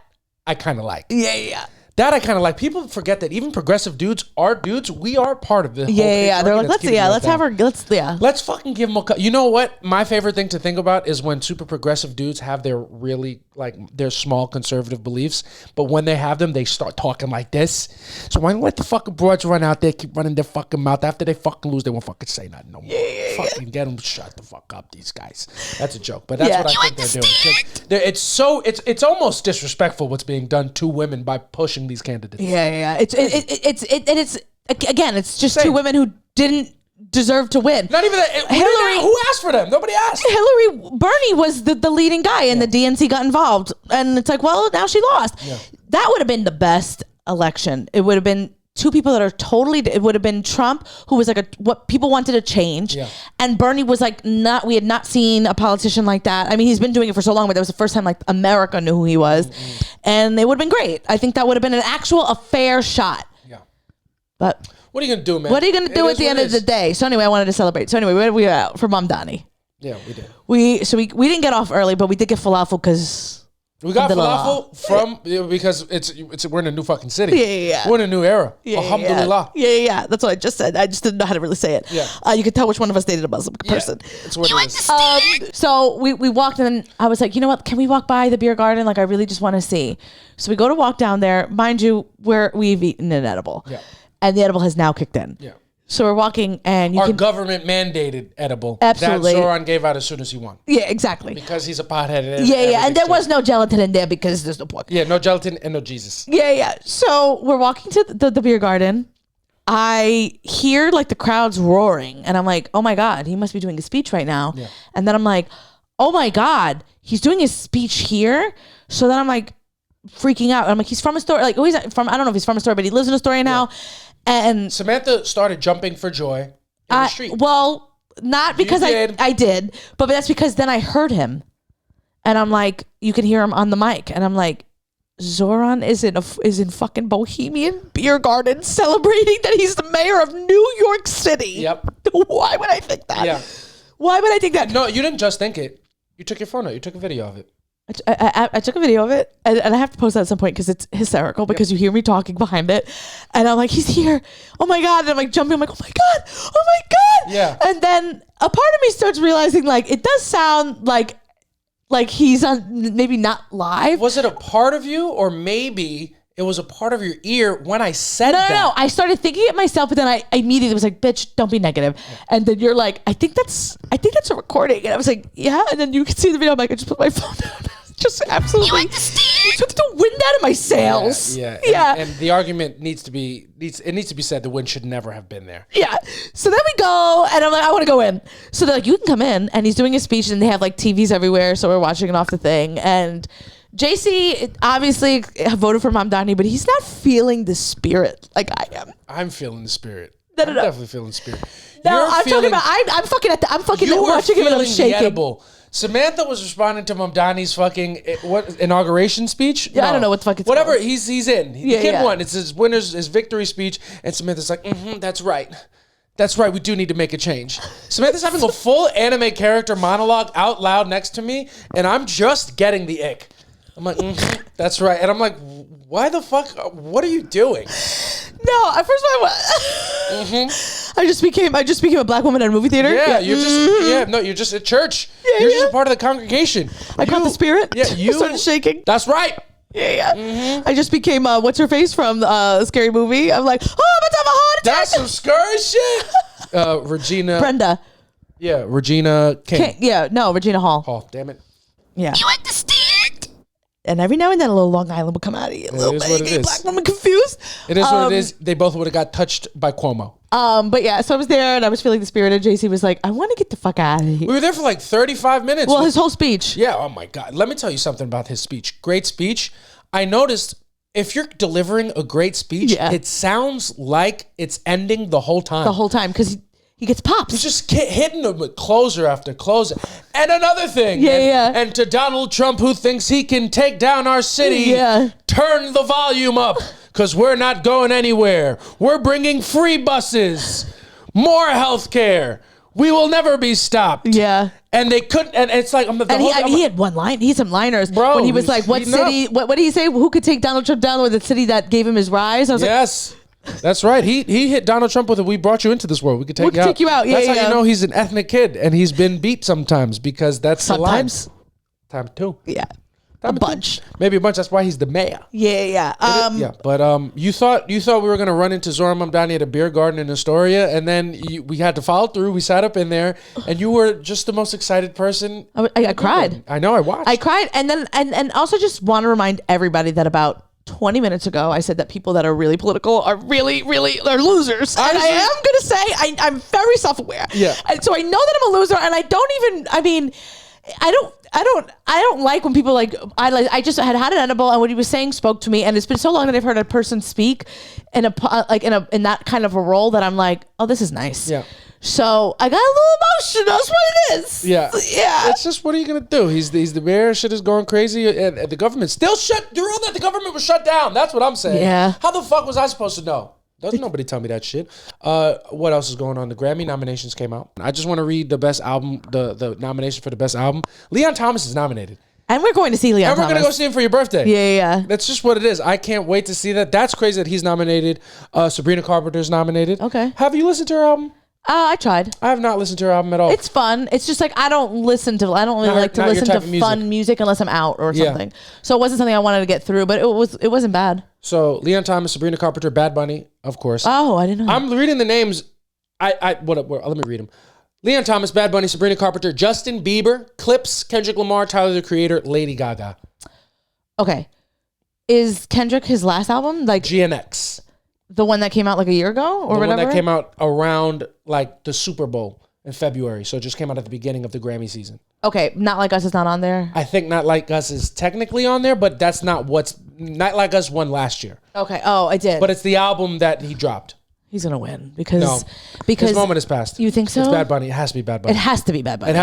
I kind of like.
Yeah.
That I kind of like. People forget that even progressive dudes are dudes. We are part of the whole
Yeah. They're like, let's
fucking give them a cut. You know what? My favorite thing to think about is when super progressive dudes have their really, like, their small conservative beliefs, but when they have them, they start talking like this. So why don't let the fucking broads run out there, keep running their fucking mouth. After they fucking lose, they won't fucking say nothing no more. Fucking get them, shut the fuck up, these guys. That's a joke, but that's what I think they're doing. It's almost disrespectful what's being done to women by pushing these candidates.
Yeah. It's again, it's just two women who didn't deserve to win.
Not even that. Hillary, who asked for them? Nobody asked.
Bernie was the leading guy, and the DNC got involved, and it's like, well, now she lost. Yeah. That would have been the best election. It would have been two people that are totally. It would have been Trump, who was like what people wanted to change, and Bernie was like not. We had not seen a politician like that. I mean, he's been doing it for so long, but that was the first time like America knew who he was, and it would have been great. I think that would have been a fair shot. Yeah, but
what are you gonna do, man?
What are you gonna do at the end of the day? So anyway, I wanted to celebrate. So anyway, where did we out for Mamdani?
Yeah, we did.
We didn't get off early, but we did get falafel because.
We got falafel because we're in a new fucking city. Yeah. We're in a new era. Alhamdulillah.
Yeah. That's what I just said. I just didn't know how to really say it. Yeah. You could tell which one of us dated a Muslim person.
That's what it is.
So we walked and I was like, you know what? Can we walk by the beer garden? Like, I really just want to see. So we go to walk down there. Mind you, we've eaten an edible. Yeah. And the edible has now kicked in. Yeah. So we're walking and
our government mandated edible.
Absolutely.
That Zoran gave out as soon as he won.
Yeah, exactly.
Because he's a pothead.
Yeah. And there was no gelatin in there because there's no pork.
Yeah, no gelatin and no Jesus.
Yeah. So we're walking to the beer garden. I hear like the crowds roaring and I'm like, oh my God, he must be doing a speech right now. Yeah. And then I'm like, oh my God, he's doing his speech here. So then I'm like freaking out. I'm like, he's from Astoria. Like, he's from, I don't know if he's from Astoria, but he lives in Astoria now. And
Samantha started jumping for joy in the street.
Well, not because I did, but that's because then I heard him, and I'm like, you can hear him on the mic, and I'm like, Zoran is in fucking Bohemian Beer Garden celebrating that he's the mayor of New York City.
Yep.
Why would I think that?
Yeah.
Why would I think that?
No, you didn't just think it. You took your phone out. You took a video of it.
I took a video of it and I have to post that at some point because it's hysterical because you hear me talking behind it and I'm like, he's here. Oh my God. And I'm like jumping. I'm like, oh my God. Yeah. And then a part of me starts realizing like, it does sound like he's on maybe not live.
Was it a part of you or maybe it was a part of your ear when I said that?
No. I started thinking it myself, but then I immediately was like, bitch, don't be negative. Yeah. And then you're like, I think that's a recording. And I was like, yeah. And then you can see the video. I'm like, I just put my phone down. Just absolutely. You took the wind out of my sails.
Yeah. And the argument needs to be said the wind should never have been there.
Yeah. So then we go and I'm like, I want to go in. So they're like, you can come in. And he's doing a speech and they have like TVs everywhere. So we're watching it off the thing. And JC obviously voted for Mamdani, but he's not feeling the spirit like I am.
I'm feeling the spirit.
No.
I'm definitely feeling the spirit.
No, I'm talking about. I'm fucking watching him and I'm shaking.
Edible. Samantha was responding to Mamdani's fucking inauguration speech.
Yeah, I don't know what the fuck it's
whatever.
called.
He's in. The kid won. It's his victory speech, and Samantha's like, "That's right. That's right. We do need to make a change." Samantha's having a full anime character monologue out loud next to me, and I'm just getting the ick. I'm like, that's right, and I'm like, why the fuck? What are you doing?
No, at first I just became a black woman at a movie theater.
Yeah, you're just at church. You're just a part of the congregation.
I caught the spirit.
Yeah, you
started shaking.
That's right.
Yeah. I just became what's her face from the Scary Movie. I'm like, oh, I'm about to have a heart attack.
That's some scary shit. Regina.
Brenda.
Yeah, Regina King.
Regina Hall.
Hall, damn it.
Yeah. You understand? And every now and then a little Long Island would come out of you. A little bit. Black woman confused.
It is what it is. They both would have got touched by Cuomo.
But yeah, so I was there and I was feeling the spirit, and JC was like, I want to get the fuck out of here.
We were there for like 35 minutes.
Well, his whole speech.
Yeah, oh my God. Let me tell you something about his speech. Great speech. I noticed if you're delivering a great speech, it sounds like it's ending the whole time.
The whole time, because he gets pops.
He's just hitting them with closer after closer. And another thing. And to Donald Trump, who thinks he can take down our city, turn the volume up, because we're not going anywhere. We're bringing free buses, more health care. We will never be stopped.
Yeah.
And they couldn't, and it's like,
he had one line. He had some liners,
bro.
When he was like, "What city? What did he say? Who could take Donald Trump down with the city that gave him his rise?" I was like,
that's right. He hit Donald Trump with it. We brought you into this world. We could take you out.
Yeah,
that's how you know he's an ethnic kid, and he's been beat sometimes, because that's
sometimes.
Time two.
Yeah. A bunch.
Maybe a bunch. That's why he's the mayor.
Yeah.
But you thought we were gonna run into Zora Mamdani at a beer garden in Astoria, and then we had to follow through. We sat up in there, and you were just the most excited person.
I cried.
I know. I watched.
I cried, and then and also just want to remind everybody that about 20 minutes ago, I said that people that are really political are really are losers. And I am going to say I'm very self-aware.
Yeah.
And so I know that I'm a loser, and I don't like when people I just had an edible, and what he was saying spoke to me, and it's been so long that I've heard a person speak in that kind of a role that I'm like, oh, this is nice.
Yeah.
So I got a little emotional. That's what it is.
Yeah. It's just, what are you gonna do? He's the mayor. Shit is going crazy, and the government still shut. Through all that, the government was shut down. That's what I'm saying.
Yeah.
How the fuck was I supposed to know? Doesn't nobody tell me that shit. What else is going on? The Grammy nominations came out. I just want to read the best album, the nomination for the best album. Leon Thomas is nominated.
And we're going to see Leon Thomas.
And we're going to go see him for your birthday.
Yeah.
That's just what it is. I can't wait to see that. That's crazy that he's nominated. Sabrina Carpenter's nominated.
Okay.
Have you listened to her album?
I tried.
I have not listened to her album at all.
It's fun. It's just like I don't really like to listen to fun music unless I'm out or something. Yeah. So it wasn't something I wanted to get through, but it wasn't bad.
So Leon Thomas, Sabrina Carpenter, Bad Bunny, of course.
Oh, I didn't know.
I'm reading the names. Let me read them. Leon Thomas, Bad Bunny, Sabrina Carpenter, Justin Bieber, Clips, Kendrick Lamar, Tyler the Creator, Lady Gaga.
Okay. Is Kendrick his last album? Like
GNX.
The one that came out like a year ago or whatever? The one
that came out around like the Super Bowl in February. So it just came out at the beginning of the Grammy season.
Okay. Not Like Us is not on there?
I think Not Like Us is technically on there, but that's not Not Like Us won last year.
Okay. Oh, I did.
But it's the album that he dropped.
He's going to win because
his moment is past.
You think so?
It's Bad Bunny. It has to be Bad Bunny.
It has to be Bad Bunny.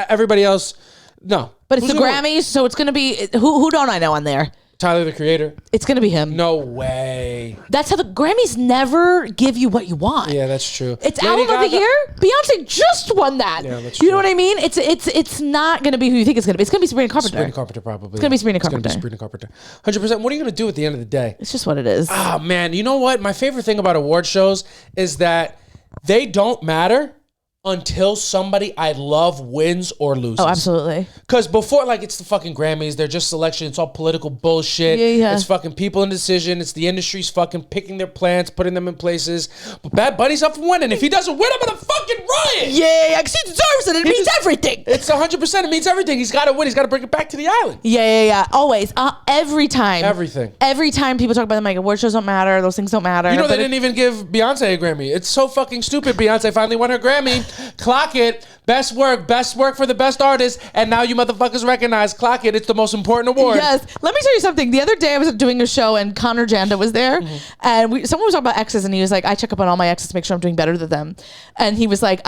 Everybody else, no.
But it's the Grammys, so it's going to be, who don't I know on there?
Tyler the Creator.
It's going to be him.
No way.
That's how the Grammys never give you what you want.
Yeah, that's true.
It's Album of the Year. Beyonce just won that.
Yeah, that's true.
You know what I mean? It's not going to be who you think it's going to be. It's going to be Sabrina Carpenter.
Sabrina Carpenter, probably.
It's going to be Sabrina Carpenter.
It's going to be Sabrina Carpenter. 100%. What are you going to do at the end of the day?
It's just what it is.
Oh, man. You know what? My favorite thing about award shows is that they don't matter until somebody I love wins or loses.
Oh, absolutely.
Because before, it's the fucking Grammys. They're just selection. It's all political bullshit.
Yeah.
It's fucking people in decision. It's the industry's fucking picking their plans, putting them in places. But Bad Bunny's up for winning. If he doesn't win, I'm gonna fucking riot.
Yeah, because he deserves it. It means everything.
It's 100%. It means everything. He's got to win. He's got to bring it back to the island.
Yeah. Always. Every time.
Everything.
Every time people talk about them, like, award shows don't matter. Those things don't matter.
You know, they didn't even give Beyonce a Grammy. It's so fucking stupid. Beyonce finally won her Grammy. Clock it. Best work for the best artist. And now you motherfuckers recognize. Clock it. It's the most important award.
Yes. Let me tell you something. The other day I was doing a show and Connor Janda was there, and someone was talking about exes, and he was like, I check up on all my exes to make sure I'm doing better than them. And he was like,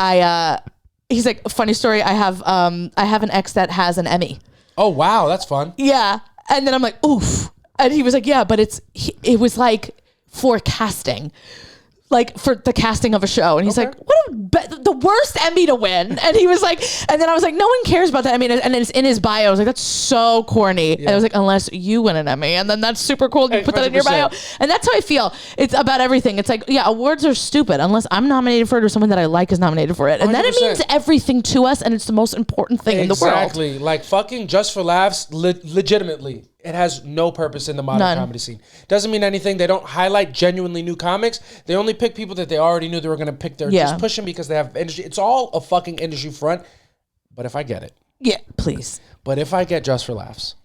he's like, funny story. I have an ex that has an Emmy.
Oh wow, that's fun.
Yeah. And then I'm like, oof. And he was like, yeah, but it was like for casting. Like for the casting of a show. And he's like, the worst Emmy to win. And he was like, and then I was like, no one cares about that. I mean, and it's in his bio. I was like, that's so corny. Yeah. And I was like, unless you win an Emmy. And then that's super cool. You put that in your bio. And that's how I feel. It's about everything. It's like, yeah, awards are stupid unless I'm nominated for it or someone that I like is nominated for it. And 100%. Then it means everything to us. And it's the most important thing in the world.
Exactly. Like fucking Just for Laughs, legitimately. It has no purpose in the modern comedy scene. Doesn't mean anything. They don't highlight genuinely new comics. They only pick people that they already knew they were going to pick. They're just pushing because they have industry. It's all a fucking industry front. But if I get it.
Yeah, please.
But if I get Just for Laughs.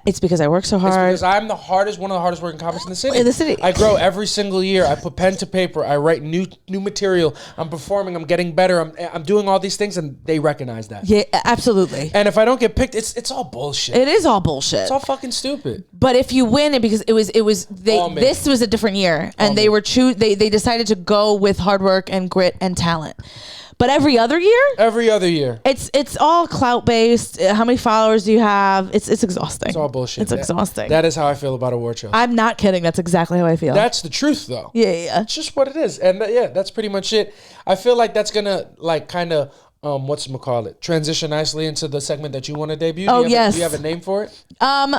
It's because I work so hard.
It's because I'm one of the hardest working comics in the city. I grow every single year. I put pen to paper. I write new material. I'm performing. I'm getting better. I'm doing all these things, and they recognize that. Yeah, absolutely. And if I don't get picked, it's all bullshit. It is all bullshit. It's all fucking stupid. But if you win it, because this was a different year, and they decided to go with hard work and grit and talent. But every other year, it's all clout based. How many followers do you have? It's exhausting. It's all bullshit. It's exhausting. That is how I feel about award shows. I'm not kidding. That's exactly how I feel. That's the truth, though. Yeah. It's just what it is, and that's pretty much it. I feel like that's gonna kind of transition nicely into the segment that you want to debut. Do you have a name for it?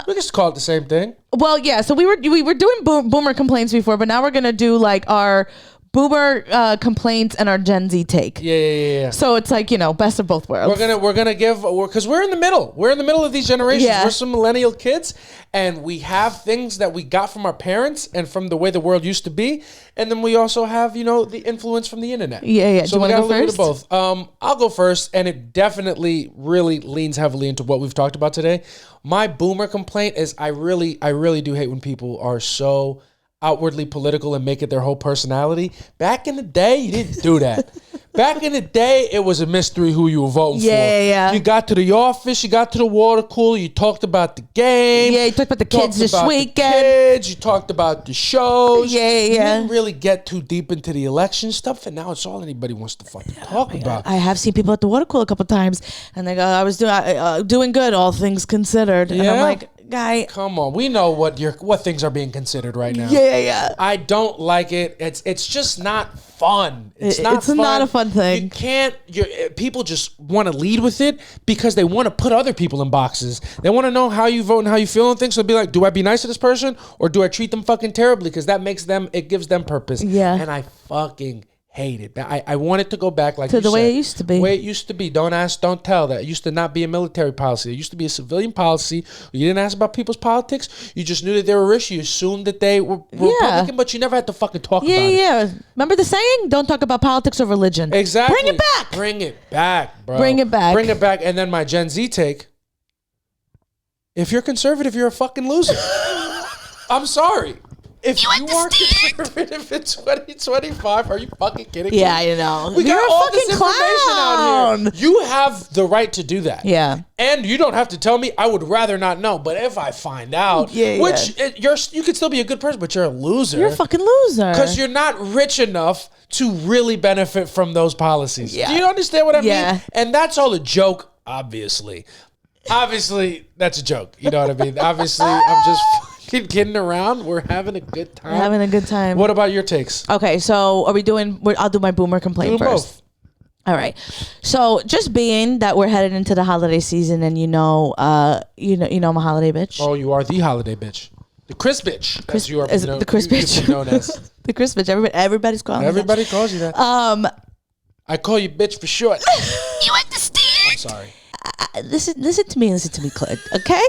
We just call it the same thing. Well, yeah. So we were doing boomer complaints before, but now we're gonna do our boomer complaints and our Gen Z take. Yeah. So it's best of both worlds. We're gonna give, because we're in the middle. We're in the middle of these generations. Yeah. We're some millennial kids, and we have things that we got from our parents and from the way the world used to be, and then we also have the influence from the internet. Yeah. So we got a little bit of both. I'll go first, and it definitely really leans heavily into what we've talked about today. My boomer complaint is I really do hate when people are so outwardly political and make it their whole personality. Back in the day, you didn't do that. Back in the day, it was a mystery who you were voting for. Yeah. You got to the office, you got to the water cooler, you talked about the game. Yeah, you talked about the kids this weekend. You talked about the shows. Yeah. You didn't really get too deep into the election stuff, and now it's all anybody wants to fucking talk about. I have seen people at the water cooler a couple times, and they go, I was doing good, all things considered. And I'm like, guy, come on, we know what things are being considered right now. Yeah. I don't like it. It's just not fun. It's not a fun thing. You can't. People just want to lead with it because they want to put other people in boxes. They want to know how you vote and how you feel and things. So they'll be like, do I be nice to this person or do I treat them fucking terribly? Because that gives them purpose. Yeah. And I fucking hate it. I want it to go back to the way it used to be. The way it used to be. Don't ask, don't tell. That it used to not be a military policy. It used to be a civilian policy. You didn't ask about people's politics. You just knew that they were rich. You assumed that they were Republican, but you never had to fucking talk about it. Yeah. Remember the saying? Don't talk about politics or religion. Exactly. Bring it back. Bring it back, bro. Bring it back. Bring it back. And then my Gen Z take. If you're conservative, you're a fucking loser. I'm sorry. If you are conservative in 2025, are you fucking kidding me? Yeah, I know. We got all this information out here. You have the right to do that. Yeah. And you don't have to tell me. I would rather not know. But if I find out, you could still be a good person, but you're a loser. You're a fucking loser. Because you're not rich enough to really benefit from those policies. Yeah. Do you understand what I mean? And that's all a joke, obviously. Obviously, that's a joke. You know what I mean? Obviously, I'm just kidding around. We're having a good time. We're having a good time. What about your takes? Okay, so are we doing? I'll do my boomer complaint first. Both. All right. So just being that we're headed into the holiday season, and I'm a holiday bitch. Oh, you are the holiday bitch. The Chris bitch. Chris, you are the Chris bitch. Known as the Chris bitch. Everybody's calling. Everybody calls you that. I call you bitch for short. You understand? I'm sorry. Listen to me, Clint. Okay.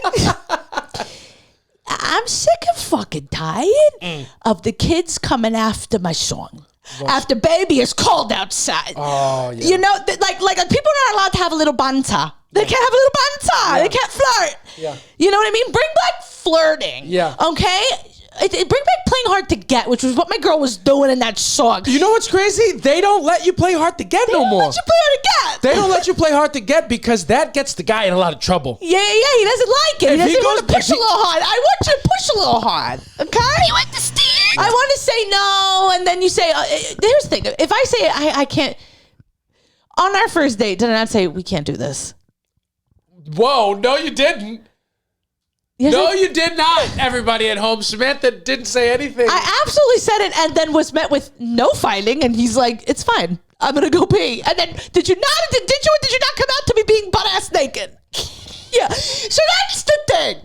I'm sick and fucking tired of the kids coming after my song. What? After Baby Is Cold Outside. Oh, yeah. Like people are not allowed to have a little banter. They can't have a little banter. Yeah. They can't flirt. Yeah. You know what I mean? Bring back flirting. Yeah. Okay?
Bring back playing hard to get, which was what my girl was doing in that song.
You know what's crazy? They don't let you play hard to get no more.
They don't let you play hard to get.
They don't let you play hard to get because that gets the guy in a lot of trouble.
Yeah, he doesn't like it. He doesn't want to push a little hard. I want you to push a little hard, okay? You understand? I want to say no, and then you say, here's the thing. If I say I can't, on our first date, did I not say, we can't do this?
Whoa, no you didn't.
Yes,
no, you did not. Everybody at home, Samantha didn't say anything.
I absolutely said it and then was met with no fighting. And he's like, it's fine. I'm going to go pee. And then did you not come out to me being butt-ass naked? Yeah. So that's the thing.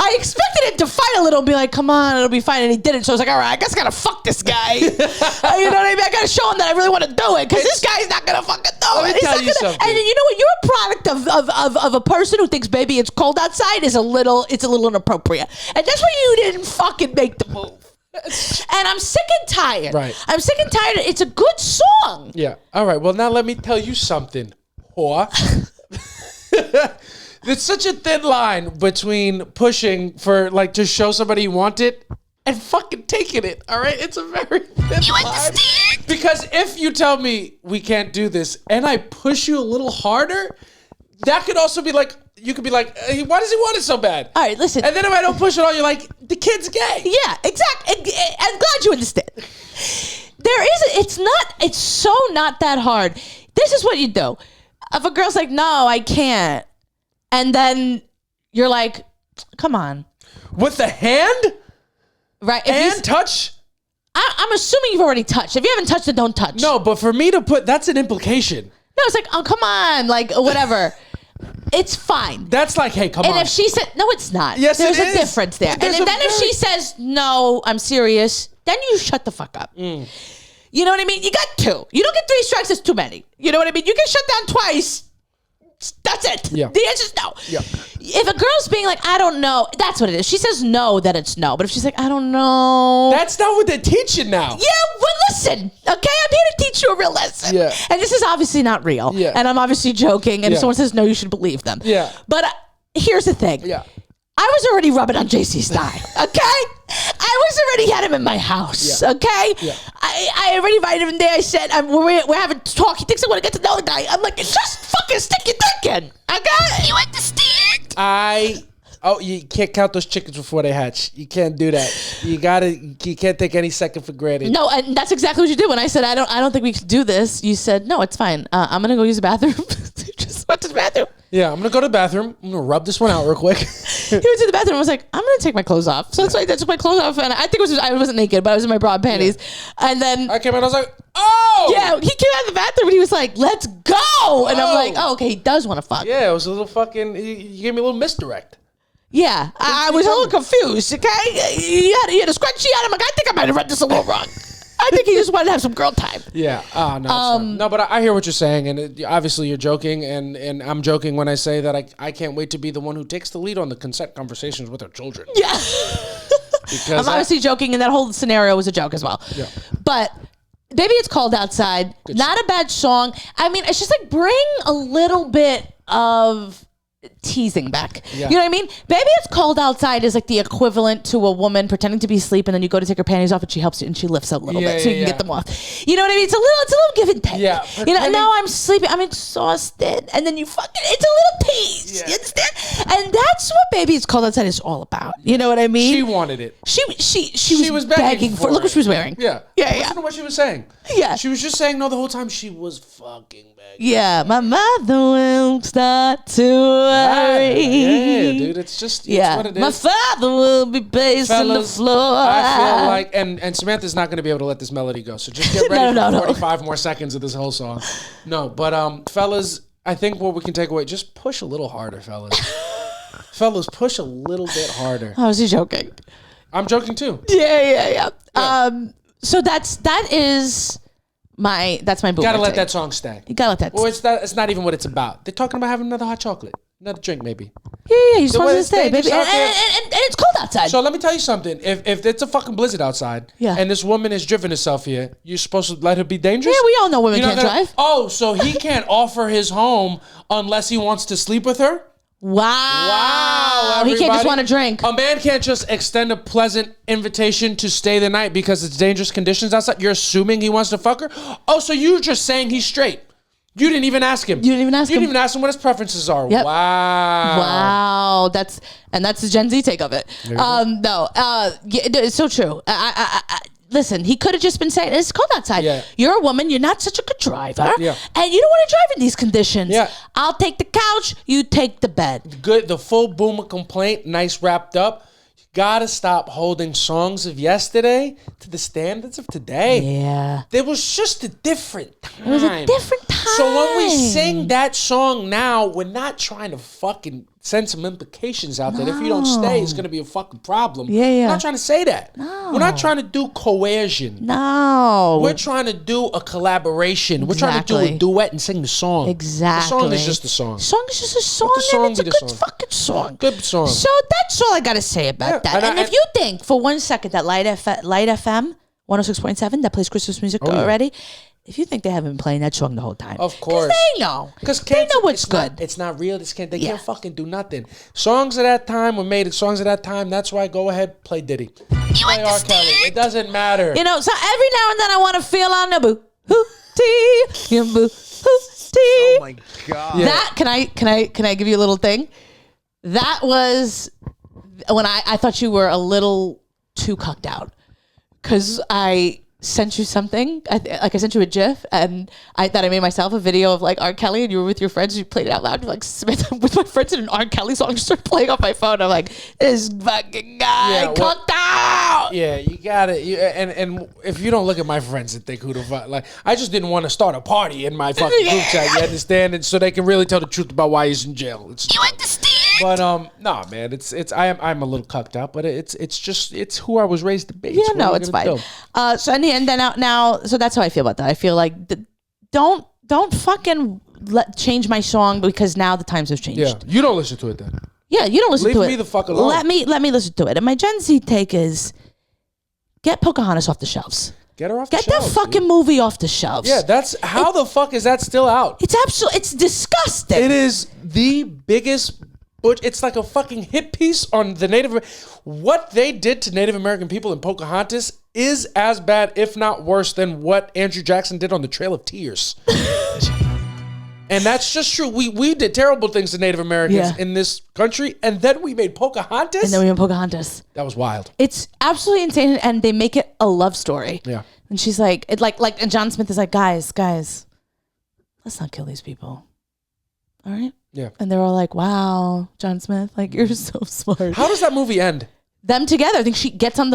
I expected him to fight a little and be like, come on, it'll be fine. And he didn't. So I was like, all right, I guess I got to fuck this guy. You know what I mean? I got to show him that I really want to do it because this guy's not going to fucking do it.
Let me tell you something.
And you know what? You're a product of a person who thinks maybe it's cold outside it's a little inappropriate. And that's why you didn't fucking make the move. And I'm sick and tired.
Right.
I'm sick and tired. It's a good song.
Yeah. All right. Well, now let me tell you something, whore. There's such a thin line between pushing for like to show somebody you want it and fucking taking it. All right, it's a very thin line. Understand? Because if you tell me we can't do this and I push you a little harder, that could also be like you could be like, hey, why does he want it so bad?
All right, listen.
And then if I don't push it all, you're like, the kid's gay.
Yeah, exactly. I'm glad you understand. It's so not that hard. This is what you do. If a girl's like, no, I can't. And then you're like, come on.
With the hand?
Right.
And touch?
I'm assuming you've already touched. If you haven't touched it, don't touch.
No, but for me to put, that's an implication.
No, it's like, oh, come on. Like, whatever. It's fine.
That's like, hey, come on.
And if she said, no, it's not.
Yes,
There's
it is.
a difference there. And then if she says, no, I'm serious, then you shut the fuck up. You know what I mean? You got two. You don't get 3 strikes, it's too many. You know what I mean? You get shut down twice. That's it.
Yeah.
The answer's no.
Yeah.
If a girl's being like, I don't know, that's what it is. She says no, then it's no. But if she's like, I don't know.
That's not what they're teaching now.
Yeah, well, listen, okay? I'm here to teach you a real lesson.
Yeah.
And this is obviously not real.
Yeah.
And I'm obviously joking. And if someone says no, you should believe them.
Yeah.
But here's the thing.
Yeah.
I was already rubbing on JC's thigh, okay? I was already had him in my house, okay? Yeah. I already invited him there. I said, we're having a talk. He thinks I want to get to know the guy. I'm like, just fucking stick your dick in, okay? You understand?
You can't count those chickens before they hatch. You can't do that. You can't take any second for granted.
No, and that's exactly what you did. When I said, I don't think we can do this, you said, no, it's fine. I'm going to go use the bathroom. Just went to the bathroom.
Yeah, I'm going to go to the bathroom. I'm going to rub this one out real quick.
He went to the bathroom and was like, I'm going to take my clothes off. So that's why I took my clothes off. And I think I wasn't naked, but I was in my bra and panties. Yeah. And then
I came out, I was like, oh!
Yeah, he came out of the bathroom and he was like, let's go. And I'm like, oh, okay, he does want to fuck.
Yeah, it was a little fucking, you gave me a little misdirect.
Yeah, I was a little confused, okay? He had a scrunchie on him. Like, I think I might have read this a little wrong. I think he just wanted to have some girl time.
Yeah. Oh, no. No, but I hear what you're saying. And obviously you're joking. And I'm joking when I say that I can't wait to be the one who takes the lead on the consent conversations with our children.
Yeah.
Because
I'm obviously joking. And that whole scenario was a joke as well. Yeah. But Baby It's Cold Outside, good not song. A bad song. I mean, it's just like bring a little bit of teasing back. Yeah. You know what I mean? Baby It's Cold Outside is like the equivalent to a woman pretending to be asleep and then you go to take her panties off and she helps you and she lifts up a little bit so you can get them off. You know what I mean? It's a little give and take. Yeah. You know, now I'm sleeping, I'm exhausted, and then you fucking, it's a little tease. Yeah. You understand? And that's what Baby It's Cold Outside is all about. You know what I mean?
She wanted it.
She was begging for it. Look what she was wearing.
Yeah. Listen to what she was saying.
Yeah.
She was just saying no the whole time. She was fucking begging.
Yeah. My mother will start to worry.
Yeah, dude. It's just what it is.
My father will be pacing the floor.
I feel like, and Samantha's not going to be able to let this melody go. So just get ready for 45 more seconds of this whole song. No, but fellas, I think what we can take away, just push a little harder, fellas. Fellas, push a little bit harder.
Oh, is he joking?
I'm joking too.
Yeah. So that's my boo.
Gotta let that song stay.
You gotta let that.
Well, it's not even what it's about. They're talking about having another hot chocolate, another drink, maybe.
Yeah. You just want to stay, baby, and it's cold outside.
So let me tell you something. If it's a fucking blizzard outside, and this woman has driven herself here, you're supposed to let her be dangerous.
Yeah, we all know women can't drive.
Oh, so he can't offer his home unless he wants to sleep with her.
Wow. He can't just
everybody.
want to drink.
A man can't just extend a pleasant invitation to stay the night because it's dangerous conditions outside. You're assuming he wants to fuck her? Oh, so you're just saying he's straight. You didn't even ask him. You didn't even ask him what his preferences are.
Yep.
Wow.
That's the Gen Z take of it. It's so true. Listen, he could have just been saying, it's cold outside.
Yeah.
You're a woman. You're not such a good driver.
Yeah.
And you don't want to drive in these conditions.
Yeah.
I'll take the couch. You take the bed.
Good. The full boomer complaint, nice wrapped up. You gotta stop holding songs of yesterday to the standards of today.
Yeah.
There was just a different time.
It was a different time.
So when we sing that song now, we're not trying to fucking send some implications out that if you don't stay, it's going to be a fucking problem.
Yeah.
We're not trying to say that. No. We're not trying to do coercion.
No.
We're trying to do a collaboration. We're trying to do a duet and sing the song.
Exactly.
The song is just a song.
Song is just a song, and it's a good fucking song.
Good song.
So that's all I got to say about that. And if you think for 1 second that Light FM 106.7 that plays Christmas music already, if you think they haven't been playing that song the whole time,
of course
they know.
Because
they know what's good.
It's not real. They can't fucking do nothing. Songs of that time were made. Songs of that time. That's why go ahead, play Diddy.
You
play R. Kelly. It doesn't matter.
You know. So every now and then I want to feel on the boo hoo tee, boo hoo tee.
Oh my god!
Yeah. That can I give you a little thing? That was when I thought you were a little too cucked out because I sent you something. I sent you a GIF, and I made myself a video of like R. Kelly, and you were with your friends. You played it out loud. You're like, Smith, with my friends, and an R. Kelly song just started playing on my phone. I'm like, this fucking guy cucked out.
Yeah, you got it. And if you don't look at my friends and think who the fuck, like, I just didn't want to start a party in my fucking group chat. You understand? And so they can really tell the truth about why he's in jail.
You understand?
But nah, man, I'm a little cucked out, but it's who I was raised to be.
Yeah, no, it's fine. So in the end, then now, so that's how I feel about that. I feel like don't fucking change my song because now the times have changed.
Yeah, you don't listen to it then.
Yeah, you don't listen to it.
Leave me the fuck alone.
Let me listen to it. And my Gen Z take is get Pocahontas off the shelves.
Get her off the shelves.
Get that fucking movie off the shelves.
Yeah, how the fuck is that still out?
It's disgusting.
It is the biggest. It's like a fucking hit piece on the Native. What they did to Native American people in Pocahontas is as bad, if not worse, than what Andrew Jackson did on the Trail of Tears. And that's just true. We did terrible things to Native Americans in this country, and then we made Pocahontas.
That
was wild.
It's absolutely insane, and they make it a love story.
Yeah.
And she's like, and John Smith is like, guys, let's not kill these people. All right.
Yeah.
And they're all like, wow, John Smith, like, you're so smart.
How does that movie end?
Them together. I think she gets on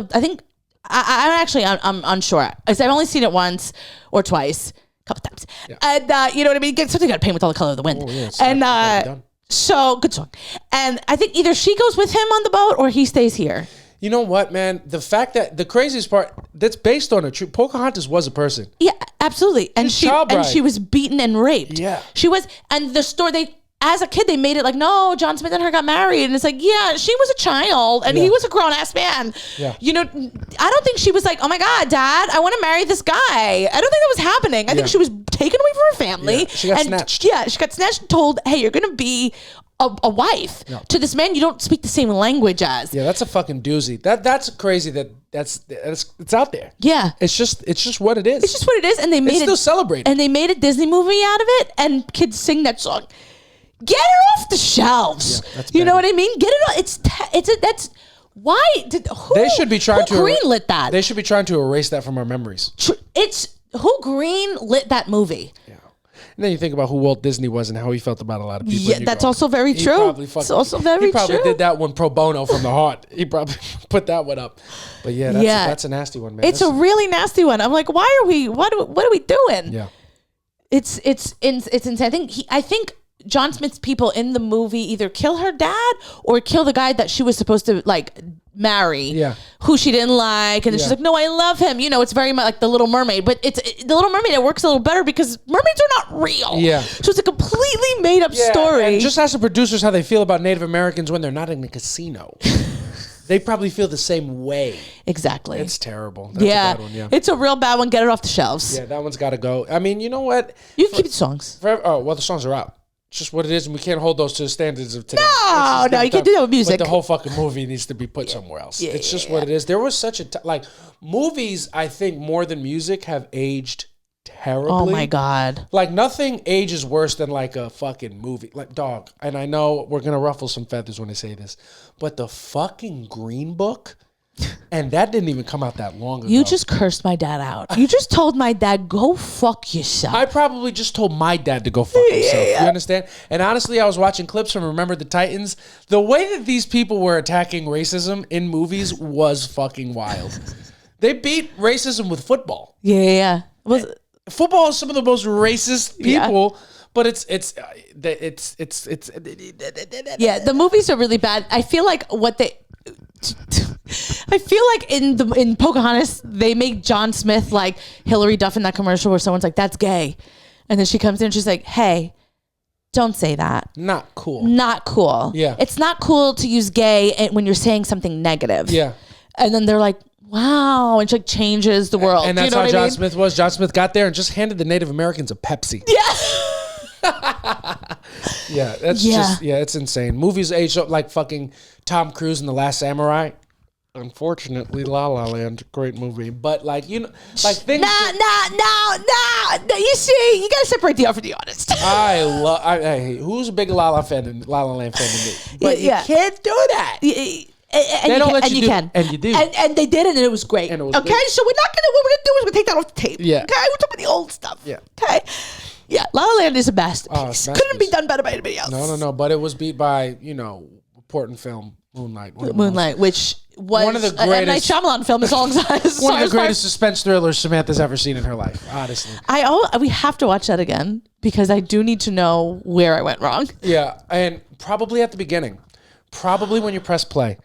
I'm unsure. I've only seen it once or twice, a couple times. Yeah. And you know what I mean? Get something got to paint with all the color of the wind. Oh, yeah, and so good song. And I think either she goes with him on the boat or he stays here.
You know what, man? The fact that the craziest part that's based on a true Pocahontas was a person.
Yeah, absolutely. And she was beaten and raped.
Yeah.
She was, and the story as a kid, they made it like, no, John Smith and her got married. And it's like, yeah, she was a child and he was a grown ass man. Yeah. You know, I don't think she was like, oh my God, Dad, I want to marry this guy. I don't think that was happening. I think she was taken away from her family. Yeah.
She got snatched.
Yeah, she got snatched and told, hey, you're going to be a wife to this man you don't speak the same language as.
Yeah, that's a fucking doozy. That's crazy it's out there.
Yeah.
It's just what it is.
It's just what it is. And they made
still celebrated.
And they made a Disney movie out of it and kids sing that song. Get her off the shelves. Yeah, you know what I mean? Get it on. That's why
they should be trying to
greenlit that.
They should be trying to erase that from our memories.
It's who greenlit that movie. Yeah.
And then you think about who Walt Disney was and how he felt about a lot of people.
Yeah, that's also very true. It's also very true.
He probably did that one pro bono from the heart. He probably put that one up. But yeah, that's a nasty one, man.
It's a really nasty one. I'm like, why are we? What are we doing?
Yeah.
It's insane. I think John Smith's people in the movie either kill her dad or kill the guy that she was supposed to like marry, who she didn't like, and then she's like, no, I love him. You know, it's very much like The Little Mermaid, but it's The Little Mermaid. It works a little better because mermaids are not real. Yeah, so it's a completely made up story.
And just ask the producers how they feel about Native Americans when they're not in a casino. They probably feel the same way.
Exactly.
It's terrible. That's a bad one,
it's a real bad one. Get it off the shelves.
Yeah, that one's got to go. I mean, you know what?
You can keep the songs.
The songs are out. It's just what it is, and we can't hold those to the standards of today.
No, you can't do that with music.
But the whole fucking movie needs to be put somewhere else. It's just what it is. There was such a like movies. I think more than music have aged terribly.
Oh my God.
Like nothing ages worse than like a fucking movie. Like dog. And I know we're gonna ruffle some feathers when I say this, but the fucking Green Book. And that didn't even come out that long ago.
You just cursed my dad out. You just told my dad, go fuck yourself.
I probably just told my dad to go fuck himself. You understand? And honestly, I was watching clips from Remember the Titans. The way that these people were attacking racism in movies was fucking wild. They beat racism with football.
Yeah.
Football is some of the most racist people.
Yeah.
But it's
yeah, the movies are really bad. I feel like in Pocahontas they make John Smith like Hillary Duff in that commercial where someone's like, that's gay, and then she comes in and she's like, hey, don't say that.
Not cool.
Yeah, it's not cool to use gay when you're saying something negative.
Yeah. And
then they're like, wow, and she like changes the world.
And that's how John Smith was. John Smith got there and just handed the Native Americans a Pepsi. Yeah. It's insane. Movies age up like fucking Tom Cruise in The Last Samurai. Unfortunately, La La Land, great movie. But like, you know, like things. No.
You see, you gotta separate the art from the artist.
Hey, who's a big La La Land fan than me? But you can't do that.
And you can.
And you do.
And they did it, and it was great. So what we're gonna do is take that off the tape.
Yeah.
Okay, we're talking about the old stuff.
Yeah.
Okay. Yeah, La La Land is a masterpiece. Couldn't be done better by anybody else.
No. But it was beat by, important film, Moonlight,
which was
one of the greatest.
A Night Shyamalan film. Is all
one of the greatest suspense thrillers Samantha's ever seen in her life. Honestly,
we have to watch that again because I do need to know where I went wrong.
Yeah, and probably at the beginning, probably when you press play,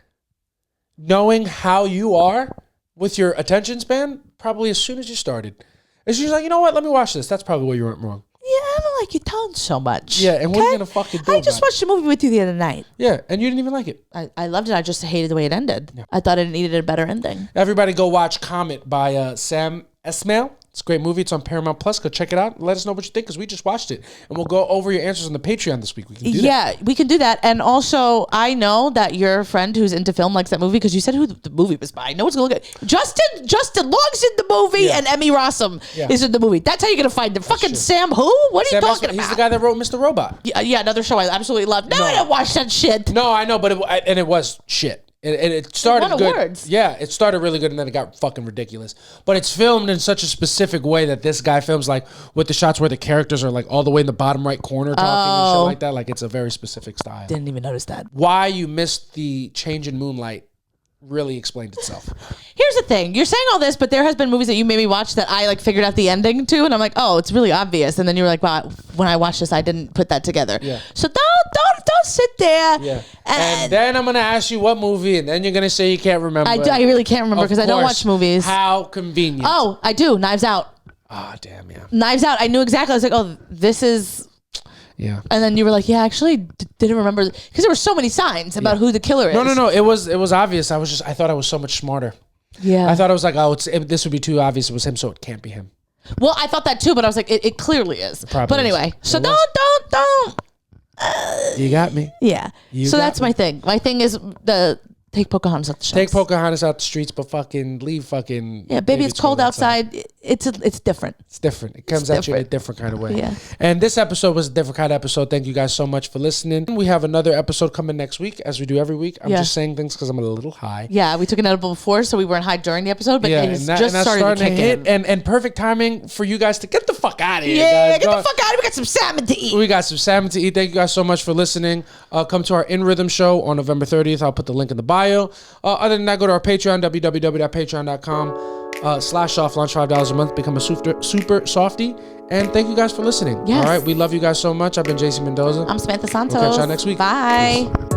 knowing how you are with your attention span, probably as soon as you started, as you're like, you know what, let me watch this. That's probably where you went wrong.
Yeah, I don't like your tone so much.
Yeah, and what are you gonna fucking do?
I just watched a movie with you the other night.
Yeah, and you didn't even like it.
I loved it. I just hated the way it ended. Yeah. I thought it needed a better ending.
Everybody go watch Comet by Sam Esmail. It's a great movie. It's on Paramount Plus. Go check it out. Let us know what you think because we just watched it. And we'll go over your answers on the Patreon this week. We can do that.
Yeah, we can do that. And also, I know that your friend who's into film likes that movie because you said who the movie was by. No one's going to look at it. Justin Long's in the movie and Emmy Rossum is in the movie. That's how you're going to find them. Fucking Sam who? What are you talking about?
He's the guy that wrote Mr. Robot.
Yeah, another show I absolutely love. No, I didn't watch that shit.
No, I know, but it was shit. And it started good.
Awards.
Yeah, it started really good, and then it got fucking ridiculous. But it's filmed in such a specific way that this guy films like with the shots where the characters are like all the way in the bottom right corner talking and shit like that. Like it's a very specific style.
Didn't even notice that.
Why you missed the change in Moonlight really explained itself.
Here's the thing. You're saying all this, but there has been movies that you made me watch that I like figured out the ending to, and I'm like, oh, it's really obvious. And then you were like, wow, when I watched this, I didn't put that together.
Yeah.
So don't sit there.
Yeah. And then I'm gonna ask you what movie, and then you're gonna say you can't remember.
I really can't remember because I don't watch movies.
How convenient.
Oh, I do. Knives Out.
Ah, damn, yeah.
Knives Out. I knew exactly. I was like, oh, this is.
Yeah.
And then you were like, yeah, I actually didn't remember because there were so many signs about who the killer is.
No. It was obvious. I thought I was so much smarter.
Yeah.
I thought I was like, oh, this would be too obvious. It was him, so it can't be him.
Well, I thought that too, but I was like, it clearly is. But anyway, so don't.
You got me.
Yeah. So that's my thing. My thing is take Pocahontas out the streets.
Take Pocahontas out the streets, but fucking leave fucking.
Yeah, baby, it's cold outside. It's different.
It's different. It comes at you in a different kind of way.
Yeah.
And this episode was a different kind of episode. Thank you guys so much for listening. We have another episode coming next week, as we do every week. I'm just saying things because I'm a little high.
Yeah, we took an edible before, so we weren't high during the episode, but it's just starting to kick in.
And perfect timing for you guys to get the fuck out of here.
Yeah, get the fuck out of here. We got some salmon to eat.
We got some salmon to eat. Thank you guys so much for listening. Come to our In Rhythm show on November 30th. I'll put the link in the bio. Other than that, go to our Patreon, www.patreon.com/soft. Launch $5 a month. Become a super softie. And thank you guys for listening.
Yes.
All right. We love you guys so much. I've been JC Mendoza.
I'm Samantha Santos.
We'll catch y'all next week.
Bye. Peace.